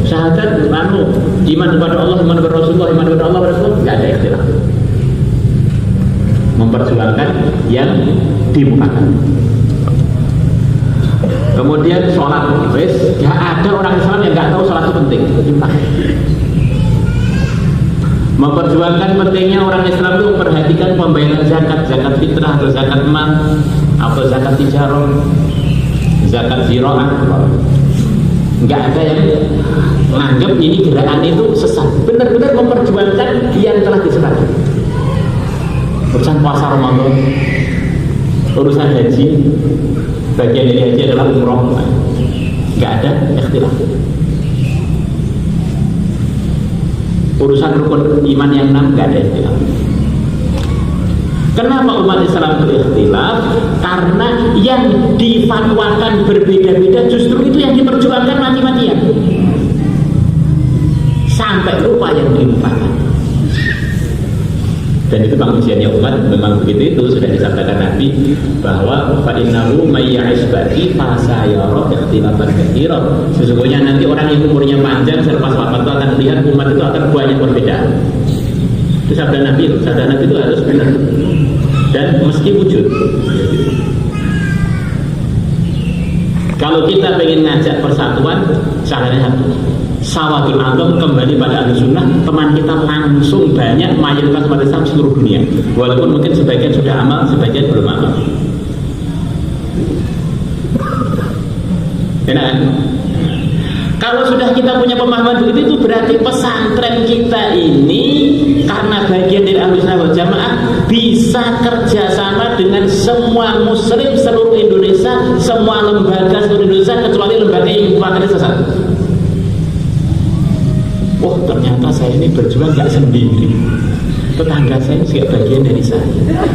B: syahadat, iman kepada Allah, iman kepada Rasulullah, iman kepada Allah, nggak ada ikhtilaf. Memperjuangkan yang dimukakan. Kemudian sholat, terus nggak ada orang Islam yang nggak tahu sholat itu penting. Memperjuangkan pentingnya orang Islam itu memperhatikan pembayaran zakat fitrah atau zakat mal, atau zakat tijarah, zakat ziraah. Nggak ada yang menganggap ini gerakan itu sesat. Benar-benar memperjuangkan yang telah disepakati. Urusan puasa Ramadan, urusan haji, bagian dari haji adalah umroh. Nggak ada ikhtilaf. Urusan rukun iman yang 6 nggak ada ikhtilaf. Kenapa umat Islam itu ikhtilaf? Karena yang difatwakan berbeda-beda, justru itu yang diperjuangkan mati-matian sampai lupa yang dilupakan. Dan itu manusianya umat memang begitu. Itu sudah disampaikan Nabi bahwa fa innahu may ya'ish ba'di fa sayara ikhtilafan katsiran. Sesungguhnya nanti orang yang umurnya panjang selepas wafat itu akan melihat umat itu akan banyak perbedaan. Itu sabda Nabi itu harus benar dan mesti wujud. Kalau kita pengen ngajak persatuan, caranya satu. Sawadul Azam kembali pada Ahlussunnah, teman kita langsung banyak, mayoritas umat Islam seluruh dunia. Walaupun mungkin sebagian sudah amal, sebagian belum amal. Enak kan? Kalau sudah kita punya pemahaman begitu, itu berarti pesantren kita ini karena bagian dari Ahlussunnah wal Jamaah bisa kerjasama dengan semua muslim seluruh Indonesia, semua lembaga seluruh Indonesia kecuali lembaga yang merupakan sesat. Oh ternyata saya ini berjuang gak sendiri, tetangga saya juga bagian dari saya.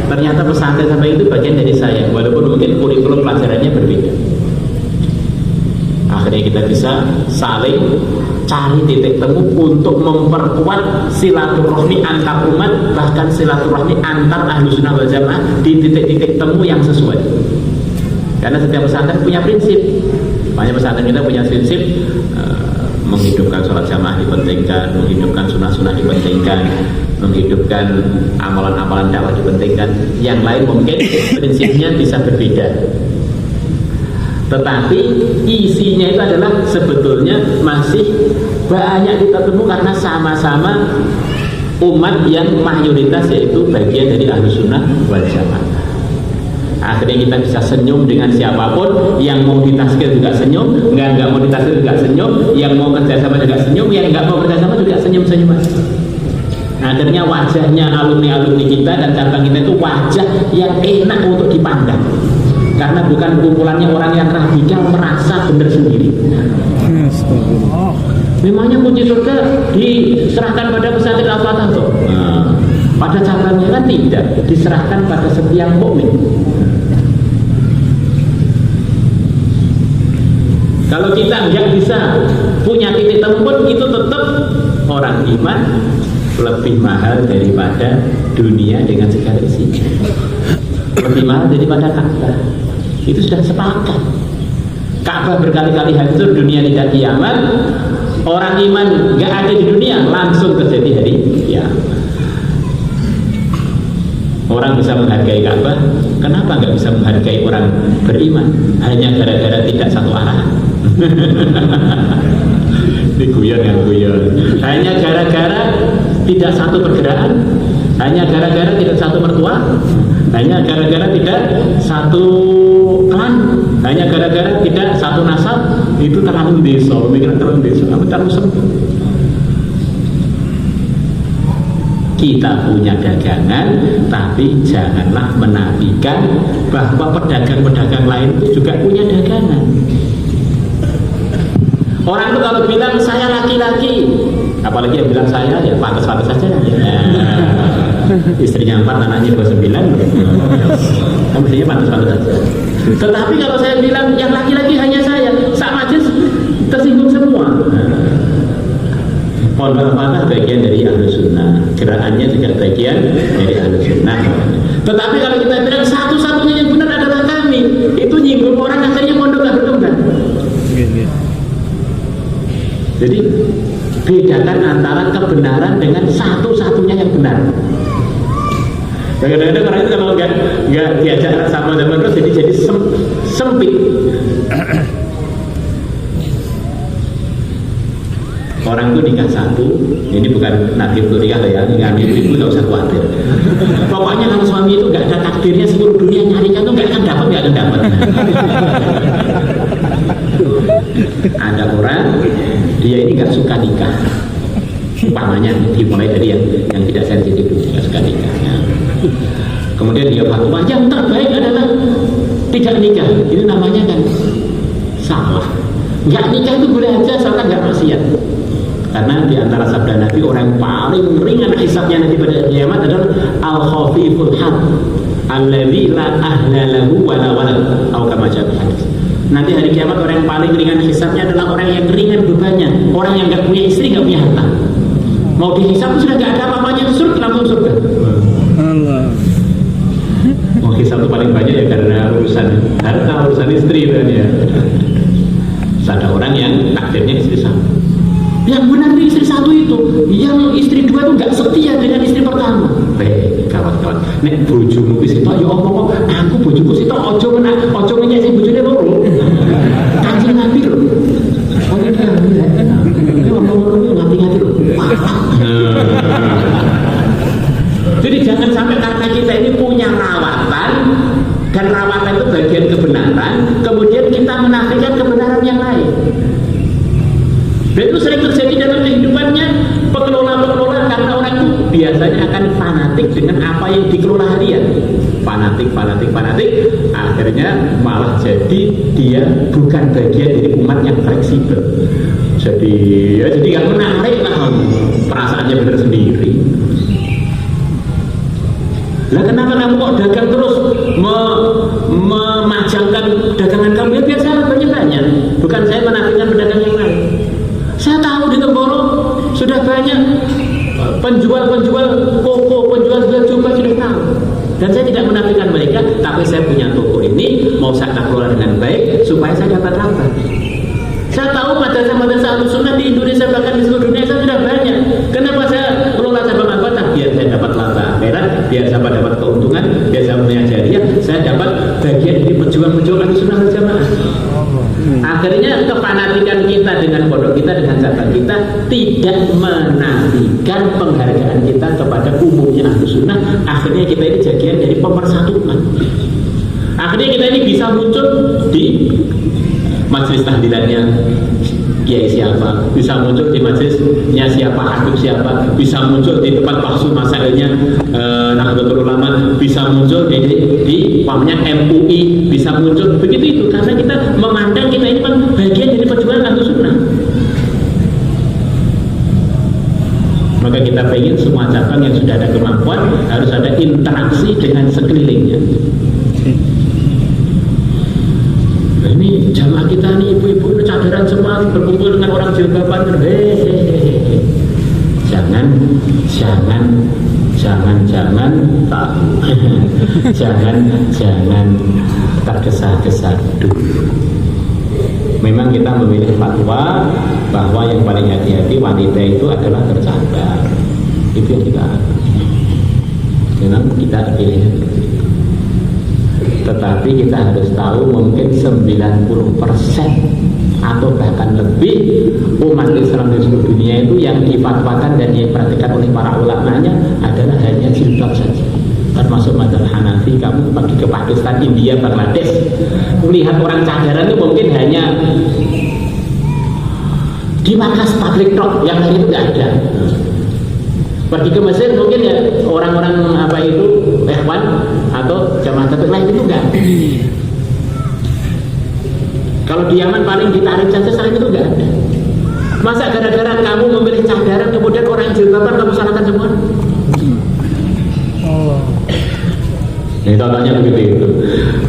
B: Ternyata pesantren sampai itu bagian dari saya, walaupun mungkin kurikulum pelajarannya berbeda. Akhirnya kita bisa saling cari titik temu untuk memperkuat silaturahmi antar umat, bahkan silaturahmi antar Ahlussunnah wal Jamaah di titik-titik temu yang sesuai. Karena setiap pesantren punya prinsip. Makanya pesantren kita punya prinsip menghidupkan sholat jamaah dipentingkan, menghidupkan sunnah-sunnah dipentingkan, menghidupkan amalan-amalan dakwah dipentingkan. Yang lain mungkin prinsipnya bisa berbeda, tetapi isinya itu adalah sebetulnya masih banyak kita temu karena sama-sama umat yang mayoritas yaitu bagian dari Ahlussunnah wal Jamaah. Akhirnya kita bisa senyum dengan siapapun, yang mau ditaskil juga senyum, nggak mau ditaskil juga senyum, yang mau kerjasama juga senyum, yang nggak mau kerjasama juga senyum-senyum. Akhirnya wajahnya alumni-alumni kita dan cabang kita itu wajah yang enak untuk dipandang, karena bukan kumpulannya orang yang radikal merasa benar sendiri. memangnya kunci surga diserahkan pada pesantren Al-Fatah toh? Nah, pada cabangnya kan tidak, diserahkan pada setiap mukmin. Kalau kita nggak bisa punya titik temu pun, itu tetap orang iman lebih mahal daripada dunia dengan segala isinya, lebih mahal daripada Ka'bah. Itu sudah sepakat. Ka'bah berkali-kali hancur, dunia tidak kiamat. Orang iman nggak ada di dunia, langsung terjadi hari kiamat. Orang bisa menghargai Ka'bah, kenapa nggak bisa menghargai orang beriman? Hanya gara-gara tidak satu arah. Ini guyon yang guyon. Hanya gara-gara tidak satu pergerakan, hanya gara-gara tidak satu mertua, hanya gara-gara tidak satu klan, hanya gara-gara tidak satu nasab. Itu terlalu desa, pemikiran terlalu desa, terlalu sempit. Kita punya dagangan, tapi janganlah menafikan bahwa pedagang-pedagang lain itu juga punya dagangan. Orang itu kalau bilang saya laki-laki, apalagi yang bilang saya, ya pantas-pantas saja. Istrinya 4, anaknya 29, kan mestinya pantas-pantas saja. Tetapi kalau saya bilang yang laki-laki hanya saya, sama aja tersinggung semua. Pondok Al-Fatah bagian dari Ahlus Sunnah, gerakannya juga bagian dari Ahlus Sunnah. Tetapi kalau kita bilang satu-satunya yang benar adalah kami, itu nyinggung orang, akhirnya pondok gak berkembang. Jadi bedakan antara kebenaran dengan satu-satunya yang benar. Kadang-kadang orang itu kalau nggak diajak sama terus jadi sempit. Orang itu nikah satu, ini bukan nabi nikah ya, nikah ibu nggak usah khawatir. Pokoknya kalau suami itu nggak ada takdirnya, seluruh dunia nyarikan tuh nggak akan dapat. Ada orang dia ini nggak suka nikah, umpamanya dimulai dari yang tidak sensitif dulu, nggak suka nikah. Kemudian dia fatwa yang terbaik adalah tidak nikah. Ini namanya kan salah. Nggak nikah itu boleh aja, asalkan nggak maksiat. Karena di antara sabda Nabi, orang paling ringan hisabnya nanti pada kiamat adalah al-khafiful had alladzi la ahla lahu wa la walad, atau kama jaa hadis. Nanti hari kiamat orang yang paling ringan hisabnya adalah orang yang ringan bebannya, orang yang nggak punya istri, nggak punya harta. Mau dihisab sudah nggak ada apa-apanya, surga langsung surga. Allah. Mau hisab itu paling banyak ya karena urusan harta, urusan istri kan ya. Ada orang yang takdirnya istri satu. Yang benar di istri satu itu, yang istri dua itu nggak setia dengan istri pertama. Kawan-kawan, nek bojomu wis itu ya omong, aku bojoku situ ojo menyek sing bojone loro. Kanjeng Nabi lho. Oh iya. Ini omong-omong ngati-ngati lho. Jadi jangan sampai karena kita ini punya rawatan, dan rawatan itu bagian kebenaran, kemudian kita menafikan kebenaran yang lain. Dan itu sering terjadi dalam kehidupannya pengelola-pengelola, karena orang itu biasanya akan fanatik dengan apa yang dikelola harian. Fanatik, akhirnya malah jadi dia bukan bagian dari umat yang fleksibel. Jadi nggak menarik lah, perasaannya benar sendiri. Lah kenapa kamu kok dagang terus memajangkan dagangan kamu? Ya biar saya banyak-banyak. Bukan saya menafikan pedagang yang lain. Saya tahu di Temboro sudah banyak penjual koko, penjual jubah sudah tahu. Dan saya tidak menafikan mereka, tapi saya punya toko ini mau saya kelola dengan baik supaya saya dapat laba. Saya tahu madrasah-madrasah Ahlussunnah di Indonesia, bahkan di seluruh dunia saya sudah banyak. Kenapa saya kelola cabang Al-Fatah? Biar saya dapat laba akhirat, biar saya dapat keuntungan, biar saya punya jariah, saya dapat bagian dari pejuang-pejuang Ahlussunnah wal Jamaah. Akhirnya kefanatikan kita dengan pondok kita, dengan cabang kita, tidak menafikan penghargaan kita kepada umumnya Ahlussunnah. Akhirnya kita ini bagian dari pemersatuan. Akhirnya kita ini bisa muncul di majelis tahlilannya kiai siapa, bisa muncul di majelisnya siapa, habib siapa, bisa muncul di tempat bahsul masailnya Nahdlatul Ulama, bisa muncul di pamnya MUI, bisa muncul begitu itu, karena kita memandang kita ini kan bagian dari perjuangan Ahlussunnah. Maka kita ingin semua cabang yang sudah ada kemampuan harus ada interaksi dengan sekelilingnya. Nah, ini jamaah kita nih, ibu-ibu cadaran semua berkumpul dengan orang jilbaban. Jangan tergesa-gesa dulu. Memang kita memilih fatwa bahwa yang paling hati-hati wanita itu adalah bercadar. Itu yang kita memang kita pilih. Tetapi kita harus tahu mungkin 90% atau bahkan lebih umat Islam di seluruh dunia itu yang difatwakan dan dipraktikkan oleh para ulamanya adalah hanya jilbab saja. Termasuk mazhab Hanafi, kamu pergi ke Pakistan, India, Bangladesh, melihat orang cadaran itu mungkin hanya di markas public talk yang lain itu tidak ada. Pergi ke Mesir mungkin ya orang-orang apa itu ikhwan atau jamaah tabligh lain itu enggak. Kalau di Yaman paling ditarik saja, selain itu enggak ada. Masa gara-gara kamu memilih cadaran kemudian orang jilbaban kamu salahkan semua? Ini contohnya begitu itu.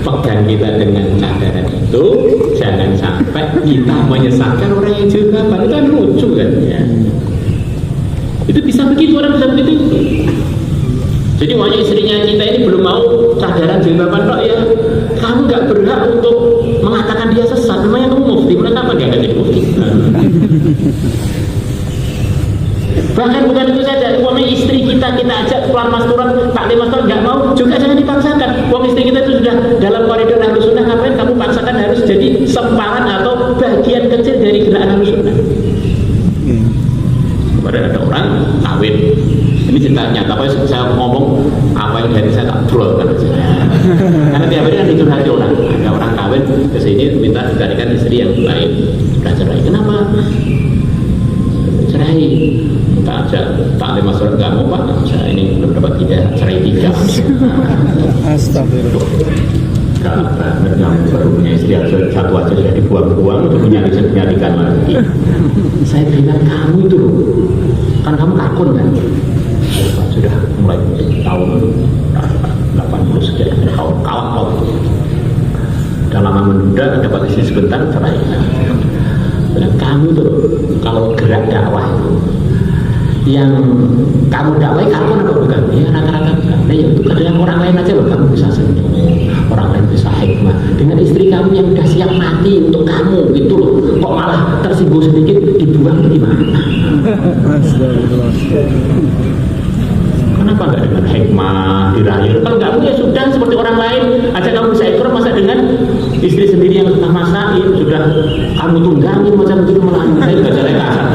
B: Pegang kita dengan cadaran itu, jangan sampai kita menyesatkan orang yang jilbaban. Itu kan lucu kan ya. Itu bisa begitu, orang bisa begitu. Jadi makanya istrinya kita ini belum mau cadaran jilbaban kok ya, kamu nggak berhak untuk mengatakan dia sesat. Memangnya kamu mufti, kenapa nggak jadi mufti? Bahkan bukan itu saja, uang istri kita ajak keluar masturan, taklim masturan nggak mau, juga jangan dipaksakan. Uang istri kita itu sudah dalam koridor Ahlus Sunnah, ngapain kamu paksakan harus jadi semparan atau bagian kecil dari gerakan Ahlus Sunnah? Kemarin ada orang kawin, ini cerita nyata, apa saya ngomong apa yang dari saya tak brol kan aja. Karena tiap hari kan dicurhati orang, ada orang kawin ke sini minta dicarikan istri yang lain, sudah cerai. Kenapa? Cerai. Kita ajak taklim masyarakat nggak mau pak, saya ini belum dapat cerai 3. Astagfirullah. Kamu baru punya istri satu aja sudah dibuang-buang untuk menyalihkan lagi. Saya bilang kamu itu loh, kan kamu akun kan, sudah mulai tahun 80 sekian tahun kalah udah lama menunda, dapat istri sebentar cerai. Dan kamu tuh kalau gerak dakwah itu yang kamu dakwai akun apa bukan? Ya rata-rata bukan. Nah ya itu kadang orang lain aja loh, kamu bisa senyum, orang lain bisa hikmah. Dengan istri kamu yang udah siap mati untuk kamu itu loh, kok malah tersinggung sedikit dibuang gimana? Kenapa nggak dengan hikmah dirayu? Kalau kamu ya sudah seperti orang lain aja, kamu bisa ikut masa dengan istri sendiri yang sudah masakin, sudah kamu tunggangin macam itu, malah saya juga jalan kasar.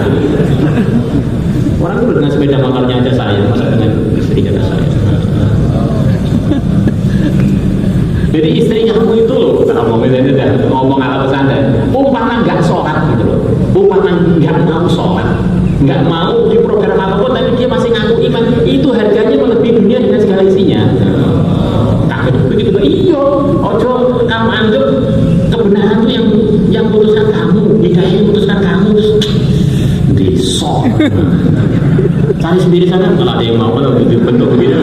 B: Orang itu dengan sepeda motornya aja saya, masa dengan istri kata saya. Jadi istri kamu itu loh, ngomong ala pesantren, umpama nggak sholat gitu loh, umpama nggak mau sholat, nggak mau di program apapun, tapi dia masih ngaku iman, itu harganya melebihi dunia dengan segala isinya. Tak begitu, iyo, ojo kamu anggap kebenaran itu yang putuskan kamu, hidayah yang putuskan kamu, disok. Cari sendiri sana, kalau ada yang mau kalau bentuk begitu.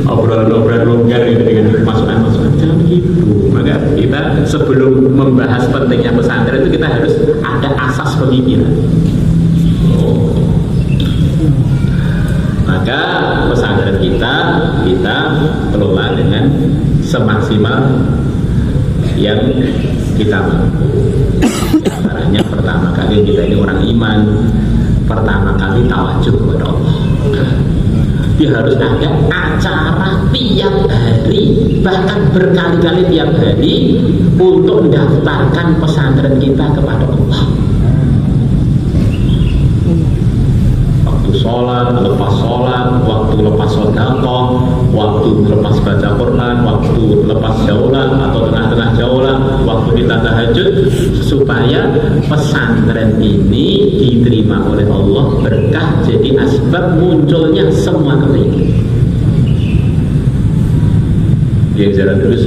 B: Obrolan-obrolan longgar gitu dengan masukan-masukan, jangan begitu. Maka kita sebelum membahas pentingnya pesantren itu kita harus ada asas pemikiran. Maka pesantren kita kelola dengan semaksimal yang kita mampu. Antaranya pertama kali kita ini orang iman, pertama kali tawajuh kepada Allah. Dia harus ada acara tiap hari, bahkan berkali-kali tiap hari untuk mendaftarkan pesantren kita kepada Allah. Waktu sholat, waktu lepas sedekah, waktu lepas baca Quran, waktu lepas jaulan atau tengah-tengah jaulan, waktu kita tahajud, supaya pesantren ini diterima oleh Allah, berkah, jadi asbab munculnya semua kebaikan. Dia jalan terus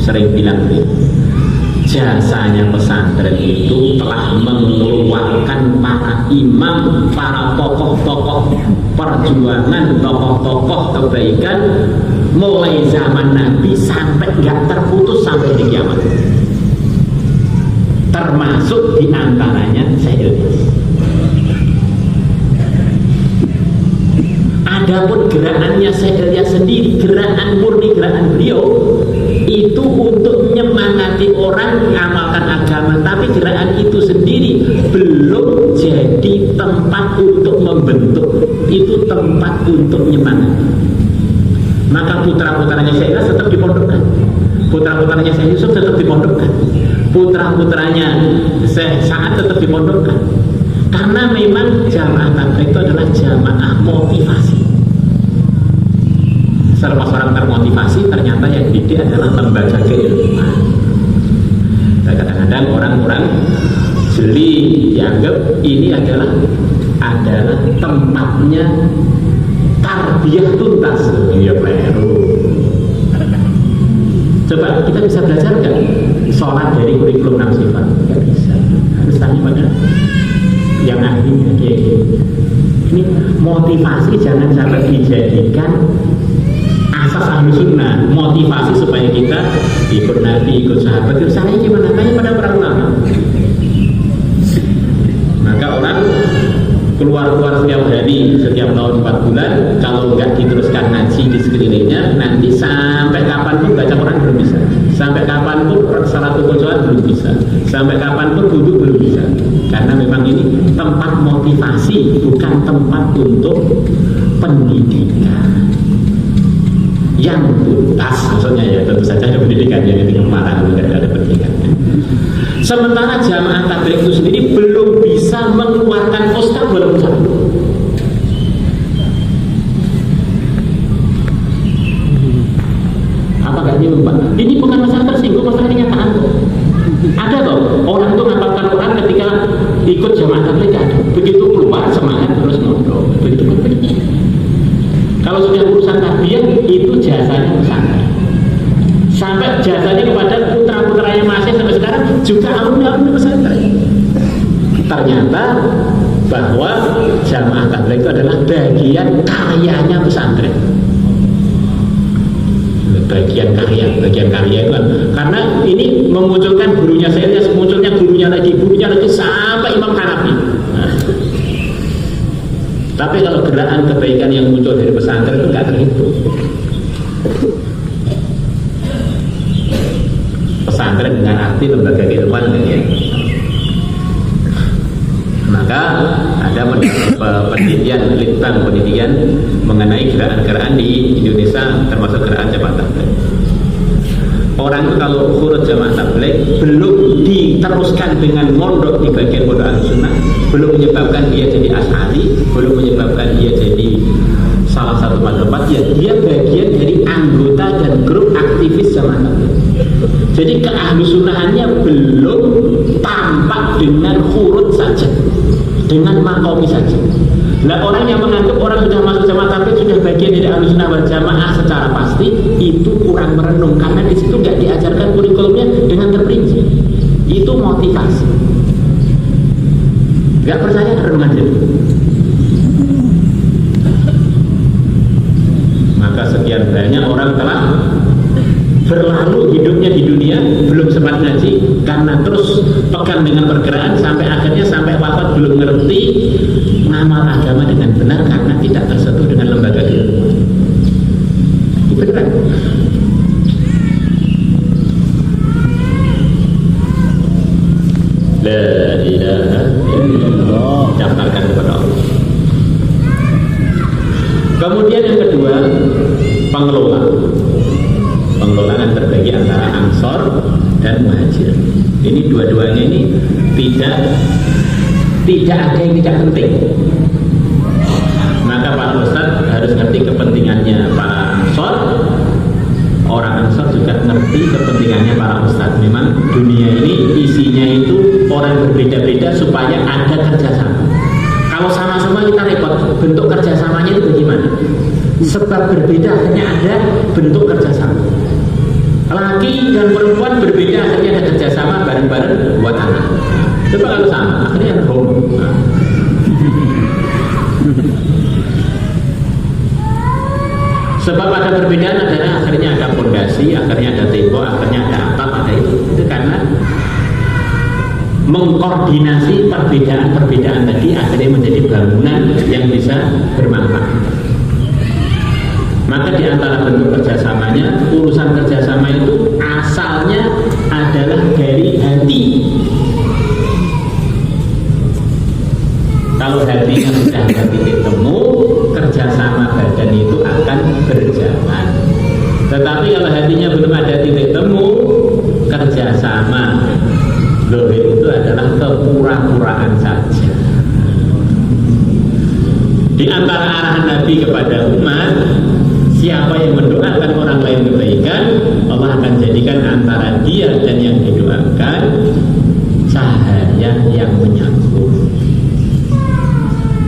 B: sering bilang nih, jasanya pesantren itu telah mengeluarkan para imam, para tokoh-tokoh perjuangan, tokoh-tokoh kebaikan mulai zaman Nabi sampai nggak terputus sampai di kiamat, termasuk diantaranya Syekh Ilyas. Adapun gerakannya Syekh Ilyas sendiri, gerakan murni gerakan beliau itu untuk menyemangati orang mengamalkan agama, tapi gerakan itu sendiri belum jadi tempat untuk membentuk, itu tempat untuk menyemangati. Maka putra-putranya Syekh Ilyas tetap dipondokkan, putra-putranya Syekh Yusuf tetap dipondokkan, putra-putranya Syekh Sa'ad tetap dipondokkan, karena memang jamaah tabligh itu adalah jamaah motivasi. Selepas orang termotivasi, ternyata yang didik adalah lembaga keilmuan. Dan kadang-kadang orang-orang jeli dianggap ini adalah tempatnya tarbiyah tuntas. Ya keliru. Coba kita bisa belajar nggak sholat dari kurikulum 6 sifat? Nggak bisa. Harus tanya pada yang ahlinya. Ini motivasi jangan sampai dijadikan asas ahli sunnah, motivasi supaya kita ikut Nabi, ikut sahabat. Itu caranya gimana? Tanya pada para ulama. Maka orang keluar setiap hari, setiap tahun 4 bulan, kalau nggak diteruskan ngaji di sekelilingnya, nanti sampai kapanpun baca Quran belum bisa, sampai kapanpun salat kecocokan belum bisa, sampai kapanpun duduk belum bisa, karena memang ini tempat motivasi, bukan tempat untuk pendidikan yang tuntas. Maksudnya ya tentu saja ada pendidikan yang marah, tidak ada pendidikan. Sementara jamaah tabligh itu sendiri belum bisa mengeluarkan ustaz walaupun satu. Apakah ini Pak? Ini bukan masalah tersinggung, masalah kenyataan. Ada toh orang itu ngapalkan Quran ketika ikut jamaah tabligh, ada. Begitu keluar semangat terus ngobrol. Begitu. Kalau sudah urusan tarbiyah itu jasanya pesantren. Sampai jasanya kepada putra-putranya masih sampai sekarang juga alumni pesantren. Ternyata bahwa jamaah tabligh itu adalah bagian karyanya pesantren. Bagian karya itu kan. Karena ini memunculkan gurunya saya, munculnya gurunya lagi sampai Imam Hanafi. Tapi kalau gerakan kebaikan yang muncul dari pesantren itu nggak terhitung. Pesantren dengan arti lembaga keilmuan ya. Maka ada penelitian mengenai gerakan-gerakan di Indonesia, termasuk gerakan jamaah tabligh. Orang itu kalau urut jamaah tabligh belum diteruskan dengan mondok di bagian pondok Ahlussunnah, belum menyebabkan dia jadi Asy'ari, belum menyebabkan dia jadi salah satu mazhab, ya dia bagian dari anggota dan grup aktivis jamaah tabligh. Jadi keahlussunnahannya belum tampak dengan huruf saja, dengan makomi saja. Nah orang yang menganggap orang sudah masuk jamaah tabligh sudah bagian dari Ahlussunnah wal Jamaah secara pasti, itu kurang merenung, karena di situ nggak diajarkan kurikulumnya dengan terperinci. Itu motivasi. Nggak percaya renungan jadi. Maka sekian banyak orang telah berlalu hidupnya di dunia belum sempat ngaji karena terus pegang dengan pergerakan sampai akhirnya sampai wafat belum ngerti ngamal agama dengan benar karena tidak tersentuh dengan lembaga keilmuan. Benar. La ilaha illallah. Daftarkan kepada Allah. Kemudian yang kedua, pengelolaan terbagi antara Ansor dan Muhajir. Ini dua-duanya ini tidak ada yang tidak penting. Maka para ustadz harus ngerti kepentingannya para Ansor, orang Ansor juga ngerti kepentingannya para ustadz. Memang dunia ini isinya itu orang berbeda-beda supaya ada kerjasama. Kalau sama-sama kita repot, bentuk kerjasamanya itu bagaimana? Sebab berbeda akhirnya ada bentuk kerjasama. Laki dan perempuan berbeda, akhirnya ada kerjasama bareng-bareng buat anak. Coba kalau sama, akhirnya home. Sebab ada perbedaan adalah akhirnya ada fondasi, akhirnya ada tembok, akhirnya ada atap, ada itu. Itu karena mengkoordinasi perbedaan-perbedaan tadi akhirnya menjadi bangunan yang bisa bermanfaat. Maka di antara bentuk kerjasamanya, urusan kerjasama itu asalnya adalah dari hati. Kalau hatinya sudah ada titik temu, kerjasama badan itu akan berjalan. Tetapi kalau hatinya belum ada titik temu, kerjasama zahir itu adalah kepura-puraan saja. Di antara arahan Nabi kepada umat, siapa yang mendoakan orang lain kebaikan, Allah akan jadikan antara dia dan yang didoakan cahaya yang menyambut.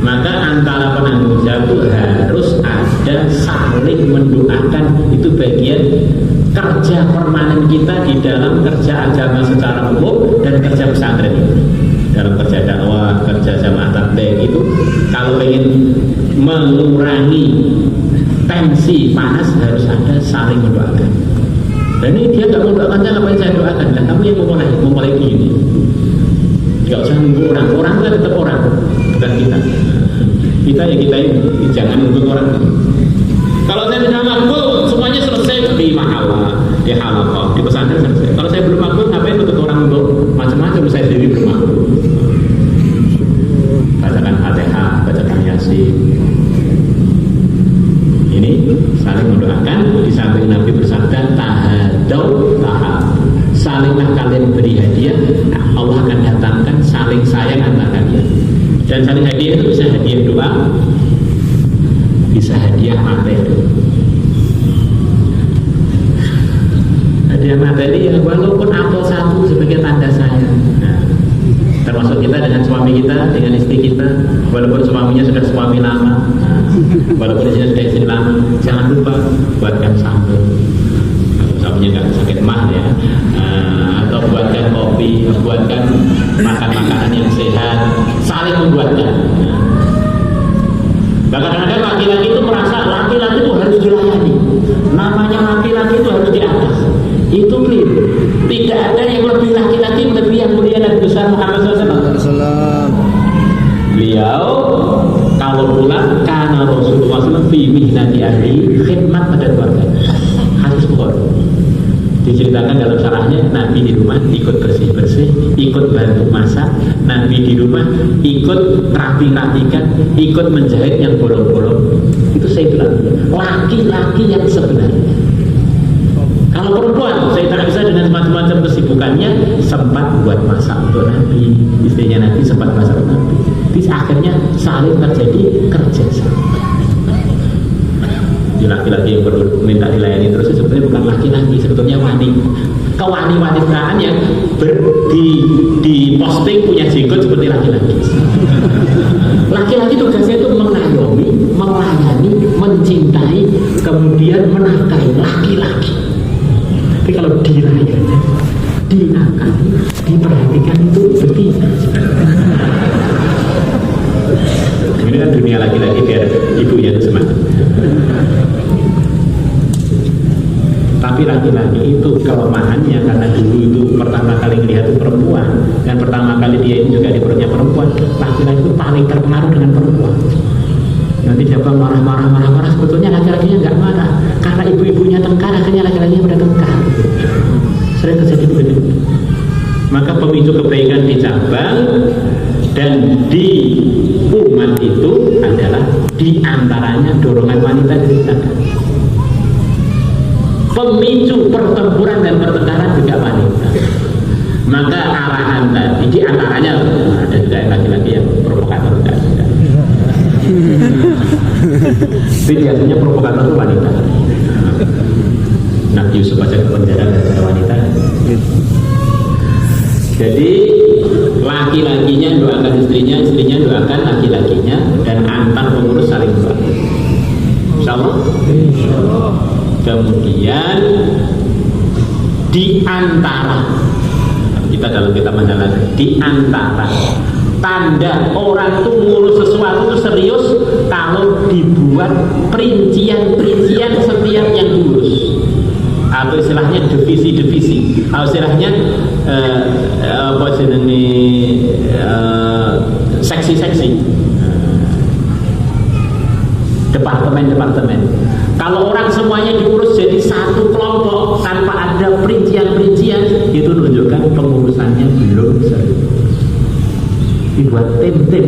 B: Maka antara penanggung jawab itu harus ada saling mendoakan. Itu bagian kerja permanen kita di dalam kerja agama secara umum dan kerja pesantren itu. Dalam kerja dakwah, kerja jamaah tabligh itu, kalau ingin mengurangi tensi panas harus ada saling mendoakan. Dan ini dia nggak mendoakan, ngapain saya doakan? Dan kamu yang memulai gini. Nggak usah nunggu orang kan tetap orang, bukan kita. Kita ini jangan nunggu orang. Kalau saya sudah makbul, semuanya selesai di mahalah, di halaqah, di pesantren selesai. Kalau saya belum makbul, ngapain nuntut orang untuk macam-macam? Saya sendiri belum makbul. Bacakan Fatihah, bacakan Yasin. Ini saling mendoakan. Di samping Nabi bersabda, tahadau tahab. Salinglah kalian beri hadiah, Allah akan datangkan saling sayang antara kalian. Dan saling hadiah itu bisa hadiah doa, bisa hadiah materi. Hadiah materi ya walaupun apel satu sebagai tanda sayang. Nah, termasuk kita dengan suami kita, dengan istri kita, walaupun suaminya sudah suami lama, walaupun dia sudah istri lama, jangan lupa buatkan sambal. Suaminya nggak sakit mah ya, atau buatkan kopi, buatkan makan-makanan yang sehat, saling membuatkan. Kadang-kadang laki-laki itu merasa laki-laki itu harus dilayani, namanya laki-laki itu harus di atas. Itu keliru. Tidak ada yang lebih laki-laki lebih yang mulia dan besar Muhammad SAW. Beliau kalau pulang karena Rasulullah SAW fi mihnati ahli khidmat pada keluarga. Hadis Bukhari. Diceritakan dalam syarahnya, Nabi di rumah ikut bersih-bersih, ikut bantu masak, Nabi di rumah ikut rapi-rapikan, ikut menjahit yang bolong-bolong. Itu saya bilang laki-laki yang sebenarnya. Kalau perempuan, saya tak bisa dengan macam-macam kesibukannya sempat buat masak untuk Nabi, istrinya Nabi sempat masak untuk Nabi. Terus akhirnya saling terjadi kerjasama. Laki-laki yang perlu minta dilayani terus sebetulnya bukan laki-laki, sebetulnya wanita. Kewani-wanitaan yang di posting punya jenggot seperti laki-laki. Laki-laki tugasnya itu mengayomi, melayani, mencintai, kemudian menafkahi laki-laki. Tapi kalau dilayani, dinafkahi, diperhatikan itu betina. Ini kan dunia laki-laki biar ibunya itu semangat. Tapi laki-laki itu kelemahannya karena dulu itu pertama kali melihat itu perempuan dan pertama kali dia ini juga di perutnya perempuan. Laki-laki itu paling terpengaruh dengan perempuan. Nanti siapa marah sebetulnya laki-lakinya nggak marah karena ibu-ibunya tengkar, akhirnya laki-lakinya udah tengkar. Sering terjadi begitu. Maka pemicu kebaikan di cabang dan di umat itu adalah diantaranya dorongan wanita diceritakan. Pemicu pertempuran dan pertengkaran juga wanita. Maka arahan tadi diantaranya ada juga laki-laki yang provokator juga. Tapi biasanya provokator itu wanita. Nabi Yusuf aja ke penjara gara-gara wanita. Jadi laki-lakinya doakan istrinya, istrinya doakan laki-lakinya, dan antar pengurus saling doa. Insyaallah. Kemudian di antara, kita dalam kitab majalah, di antara tanda orang itu ngurus sesuatu itu serius kalau dibuat perincian-perincian setiap yang diurus, atau istilahnya divisi-divisi, atau istilahnya apa jenenge seksi-seksi, departemen-departemen. Kalau orang semuanya diurus jadi satu kelompok tanpa ada perincian-perincian, itu menunjukkan pengurusannya belum serius. Dibuat tim-tim.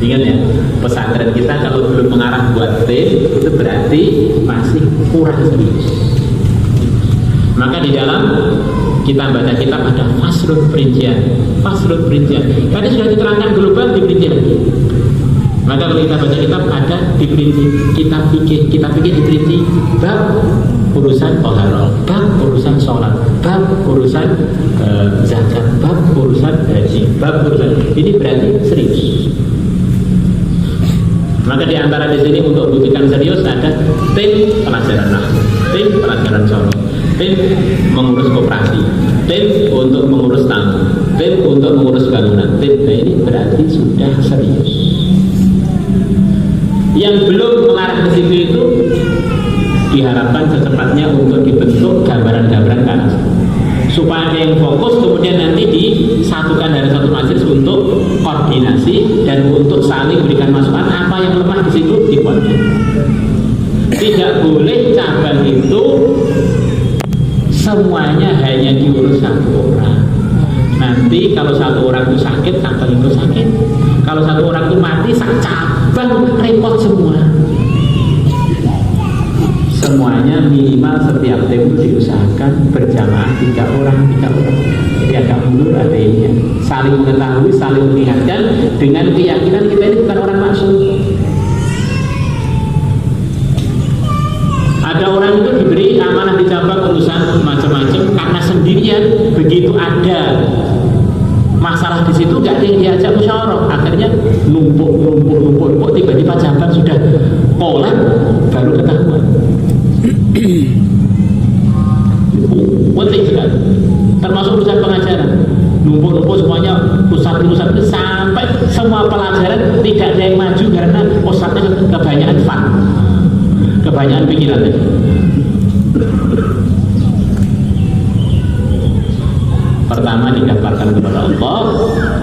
B: Ingat ya, pesantren kita kalau belum mengarah buat tim, itu berarti masih kurang serius. Maka di dalam kita baca kitab ada faslun perincian. Tadi sudah diterangkan global, diperinci lagi. Maka kalau kita baca kitab ada diperinci, kita pikir diperinci bab urusan toharoh, bab urusan sholat, bab urusan zakat, bab urusan haji, bab urusan ini berarti serius. Maka di antara di sini untuk membuktikan serius ada tim pelajaran nahwu, tim pelajaran sholat, tim mengurus koperasi, tim untuk mengurus tamu, tim untuk mengurus bangunan, tim. Nah ini berarti sudah serius. Yang belum mengarah ke situ itu diharapkan secepatnya untuk dibentuk gambaran-gambaran kan, supaya ada yang fokus, kemudian nanti disatukan dari satu majelis untuk koordinasi dan untuk saling berikan masukan apa yang lemah di situ dikuatkan. Tidak boleh cabang itu semuanya hanya diurus satu orang. Nanti kalau satu orang itu sakit, cabang itu sakit. Kalau satu orang itu mati, cabang repot semua. Semuanya minimal setiap tim itu diusahakan berjamaah 3 orang. Jadi ada ulur, ada ini, saling mengetahui, saling mengingatkan dengan keyakinan kita ini bukan orang maksum. Ada orang itu diberi amanah di cabang urusan macam-macam karena sendirian, begitu ada masalah di situ nggak ada yang diajak musyawarah, akhirnya numpuk, tiba-tiba cabang sudah kolab baru ketahuan. Penting sekali, termasuk urusan pengajaran, numpuk semuanya ustadz itu sampai semua pelajaran tidak ada yang maju karena ustadznya kebanyakan fun, kebanyakan pikiran. Pertama didaftarkan kepada Allah,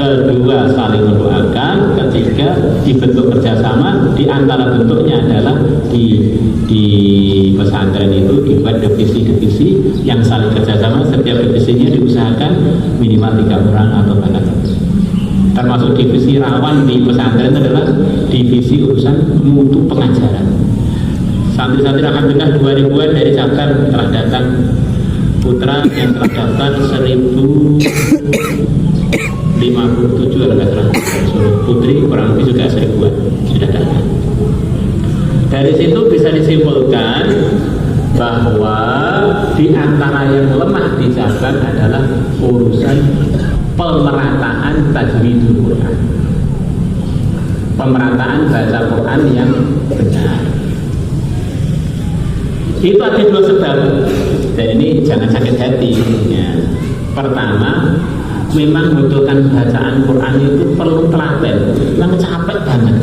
B: kedua saling mendoakan, ketiga dibentuk kerjasama. Di antara bentuknya adalah di pesantren itu dibuat divisi-divisi yang saling kerjasama. Setiap divisinya diusahakan minimal 3 orang atau bahkan lebih. Termasuk divisi rawan di pesantren adalah divisi urusan mutu pengajaran. Santri-santri alhamdulillah 2000-an dari cabang telah datang. Putra yang terdaftar 1057 adalah putri kurang lebih juga 1000-an sudah datang. Dari situ bisa disimpulkan bahwa di antara yang lemah di cabang adalah urusan pemerataan tajwidul Quran, pemerataan baca Quran yang benar. Itu ada 2 sebab, dan ini jangan sakit hati ya. Pertama, memang membutuhkan bacaan Quran itu perlu telaten, memang capek banget.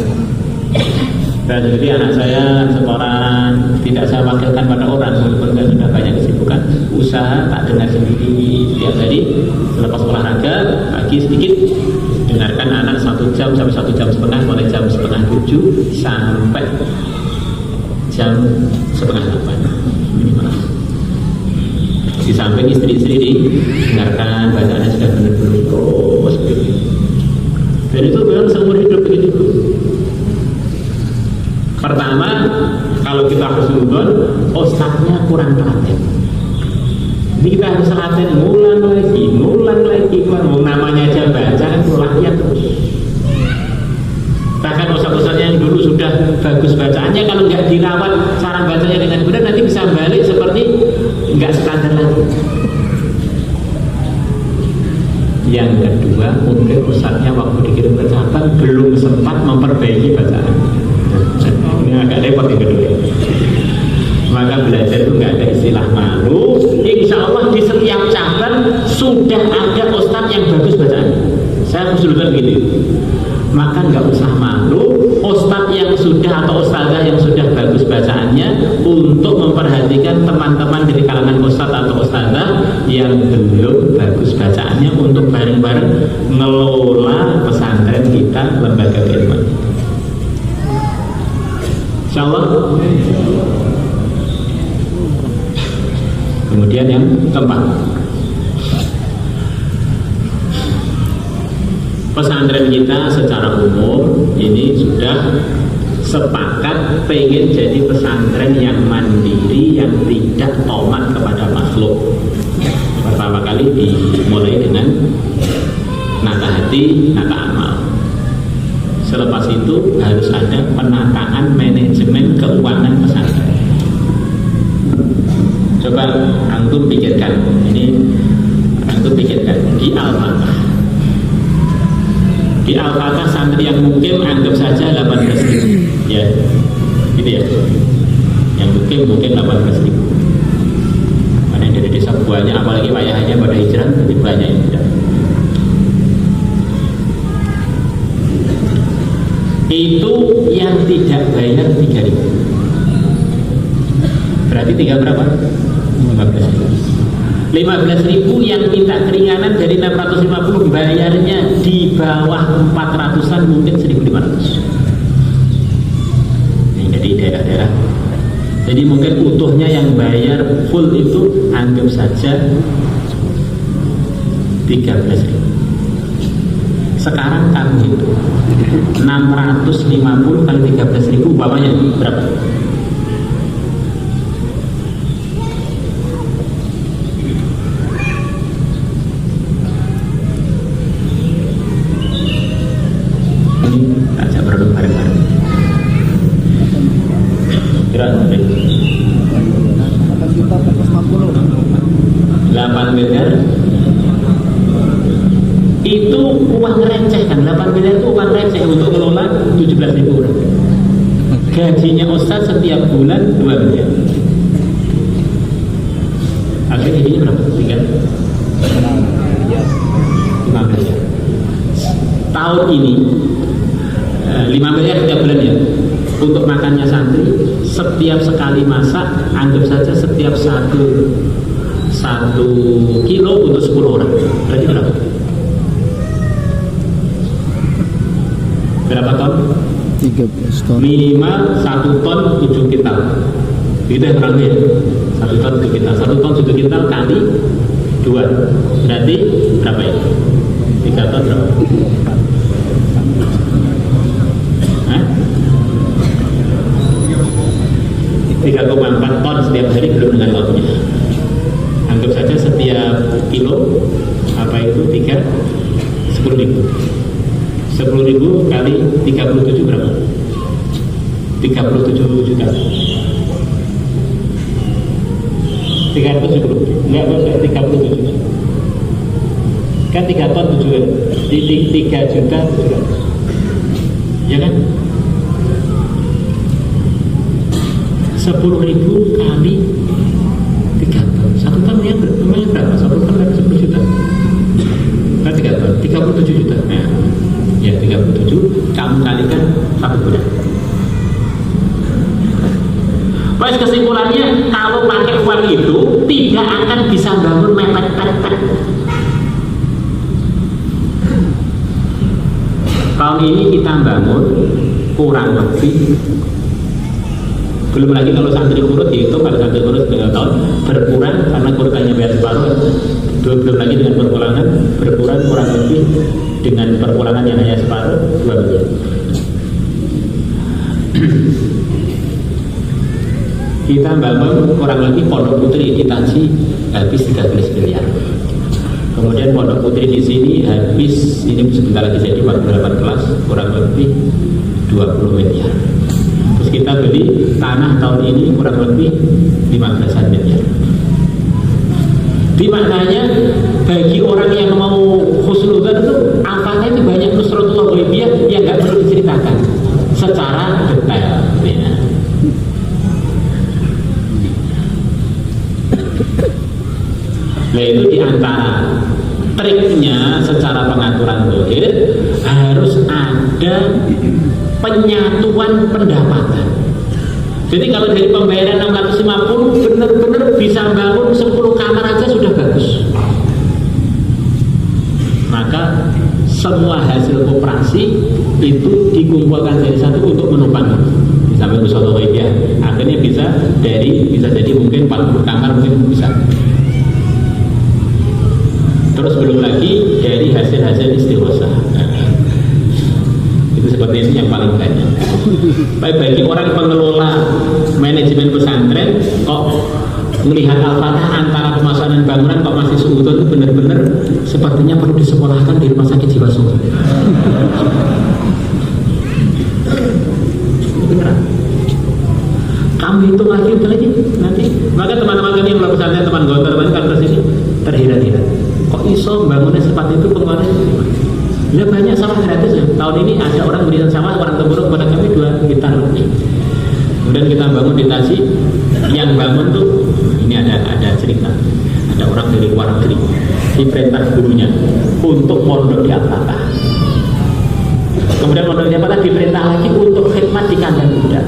B: Dan jadi anak saya setoran tidak saya wakilkan pada orang, walaupun saya sudah banyak kesibukan, usaha tak dengar sendiri setiap hari. Selepas olahraga pagi sedikit dengarkan anak 1 jam sampai 1 jam setengah, mulai jam 6:30 sampai jam 7:30 minimal. Di samping istri-istri dengarkan bacaannya sudah benar-benar terus begitu. Dan itu memang seumur hidup begitu. Pertama, kalau kita husnuzon, ustadznya kurang telaten. Jadi kita harus telaten, ngulang lagi, namanya aja baca kan ulangnya terus. Bahkan ustadz-ustadz yang dulu sudah bagus bacaannya, kalau nggak dirawat cara bacanya dengan benar, nanti bisa balik seperti nggak standar lagi. Yang kedua, mungkin ustadznya waktu dikirim ke cabang belum sempat memperbaiki bacaan. Ini agak repot yang kedua. Maka belajar itu nggak ada istilah malu. Insya Allah di setiap cabang sudah ada ustadz yang bagus bacaan. Saya usulkan gitu. Maka nggak usah malu, ustadz yang sudah atau ustadzah yang sudah bagus bacaannya untuk memperhatikan teman-teman dari kalangan ustadz atau ustadzah yang belum bagus bacaannya untuk bareng-bareng ngelola pesantren kita, lembaga firman. Insya Allah. Kemudian yang keempat, pesantren kita secara umum ini sudah sepakat pengen jadi pesantren yang mandiri, yang tidak tomat kepada makhluk. Pertama kali dimulai dengan nata hati, nata amal. Selepas itu harus ada penataan manajemen keuangan pesantren. Coba antum pikirkan, ini antum pikirkan di Al-Fatah. Di Al-Fatah santri yang mungkin anggap saja 18.000, ya, gitu ya. Yang mungkin 18.000. Mana dari desa buahnya, apalagi wayahnya pada hijrah lebih banyak yang tidak. Itu yang tidak bayar 3.000. Berarti tinggal berapa? 15.000 yang minta keringanan dari 650 bayarnya di bawah 400-an mungkin 1.500. Ini dari daerah-daerah. Jadi mungkin utuhnya yang bayar full itu anggap saja 13.000. Sekarang kamu itu 650 kali 13.000 bawahnya berapa? Ajak berdua bareng-bareng. Kira 8 miliar itu uang receh kan. 8 miliar itu uang receh untuk mengelola 17.000 orang. Gajinya ustaz setiap bulan 2 miliar. Akhirnya ini berapa? 5 miliar. Tahun ini 5 miliar setiap bulan ya. Untuk makannya santri setiap sekali masak anggap saja setiap 1 kilo untuk 10 orang. Berarti berapa? Berapa ton?
A: 13 ton.
B: Minimal 1 ton 7 kintal. Itu yang kurang ya. 1 ton 7 kintal. 1 ton 7 kintal kali 2. Berarti berapa ya? 3 ton berapa? 3,4 ton setiap hari belum dengan lauknya. Anggap saja setiap kilo apa itu 10.000. 10.000 kali 37 berapa? 37 juta. 370. Enggak, 37 juta. Kan 3 ton 7 di 3 juta 700. Ya kan? 10.000 kali 3 ton. 1 ton ya berapa? 1 ton kali 10 juta. Kan 3 ton, 37 juta. Nah, ya 37 kamu kalikan 1 bulan. Pas kesimpulannya kalau pakai uang itu tidak akan bisa bangun mepet-mepet. Tahun ini kita bangun kurang lebih, belum lagi kalau santri kurut dihitung, kalau santri kurut dengan tahun berkurang karena kurutannya bayar separuh, belum lagi dengan perkurangan berkurang kurang lebih dengan perkurangan yang hanya separuh 2 miliar. Kita bangun kurang lebih pondok putri di Tansi habis 13 miliar. Kemudian pondok putri di sini habis, ini sebentar lagi jadi 48 kelas, kurang lebih 20 miliar. Terus kita beli tanah tahun ini kurang lebih 15 miliar. Di maknanya bagi orang yang mau husnudzan itu angkanya itu banyak nusratullah ghaibiyah yang nggak perlu diceritakan secara detail. Ya. Nah itu diantara triknya secara pengaturan zahir harus ada penyatuan pendapatan. Jadi kalau dari pembayaran 650 benar-benar bisa bangun 10 kamar aja sudah bagus. Maka semua hasil operasi itu dikumpulkan jadi satu untuk menopang sampai musola ya. Akhirnya bisa jadi mungkin 40 kamar mungkin bisa. Terus belum lagi dari hasil-hasil istighosa. Itu seperti ini yang paling banyak. Baik bagi orang pengelola manajemen pesantren kok melihat Al-Fatah antara pemasukan dan bangunan kok masih seutuh itu benar-benar sepertinya perlu disekolahkan di rumah sakit jiwa Solo. Beneran. Kamu hitung lagi nanti. Maka teman-teman kami yang melakukan pesantren, teman gue teman kan ke sini terhira-hira. Kok iso bangunnya seperti itu pengeluarannya? Ya banyak sawah gratis ya. Tahun ini ada orang berikan sawah orang Temburuk kepada kami 2 hektar lebih. Kemudian kita bangun di Tasik. Yang bangun tuh ini ada cerita. Ada orang dari luar negeri diperintah gurunya untuk mondok di Al-Fatah. Kemudian mondok di Al-Fatah diperintah lagi untuk khidmat di kandang kuda.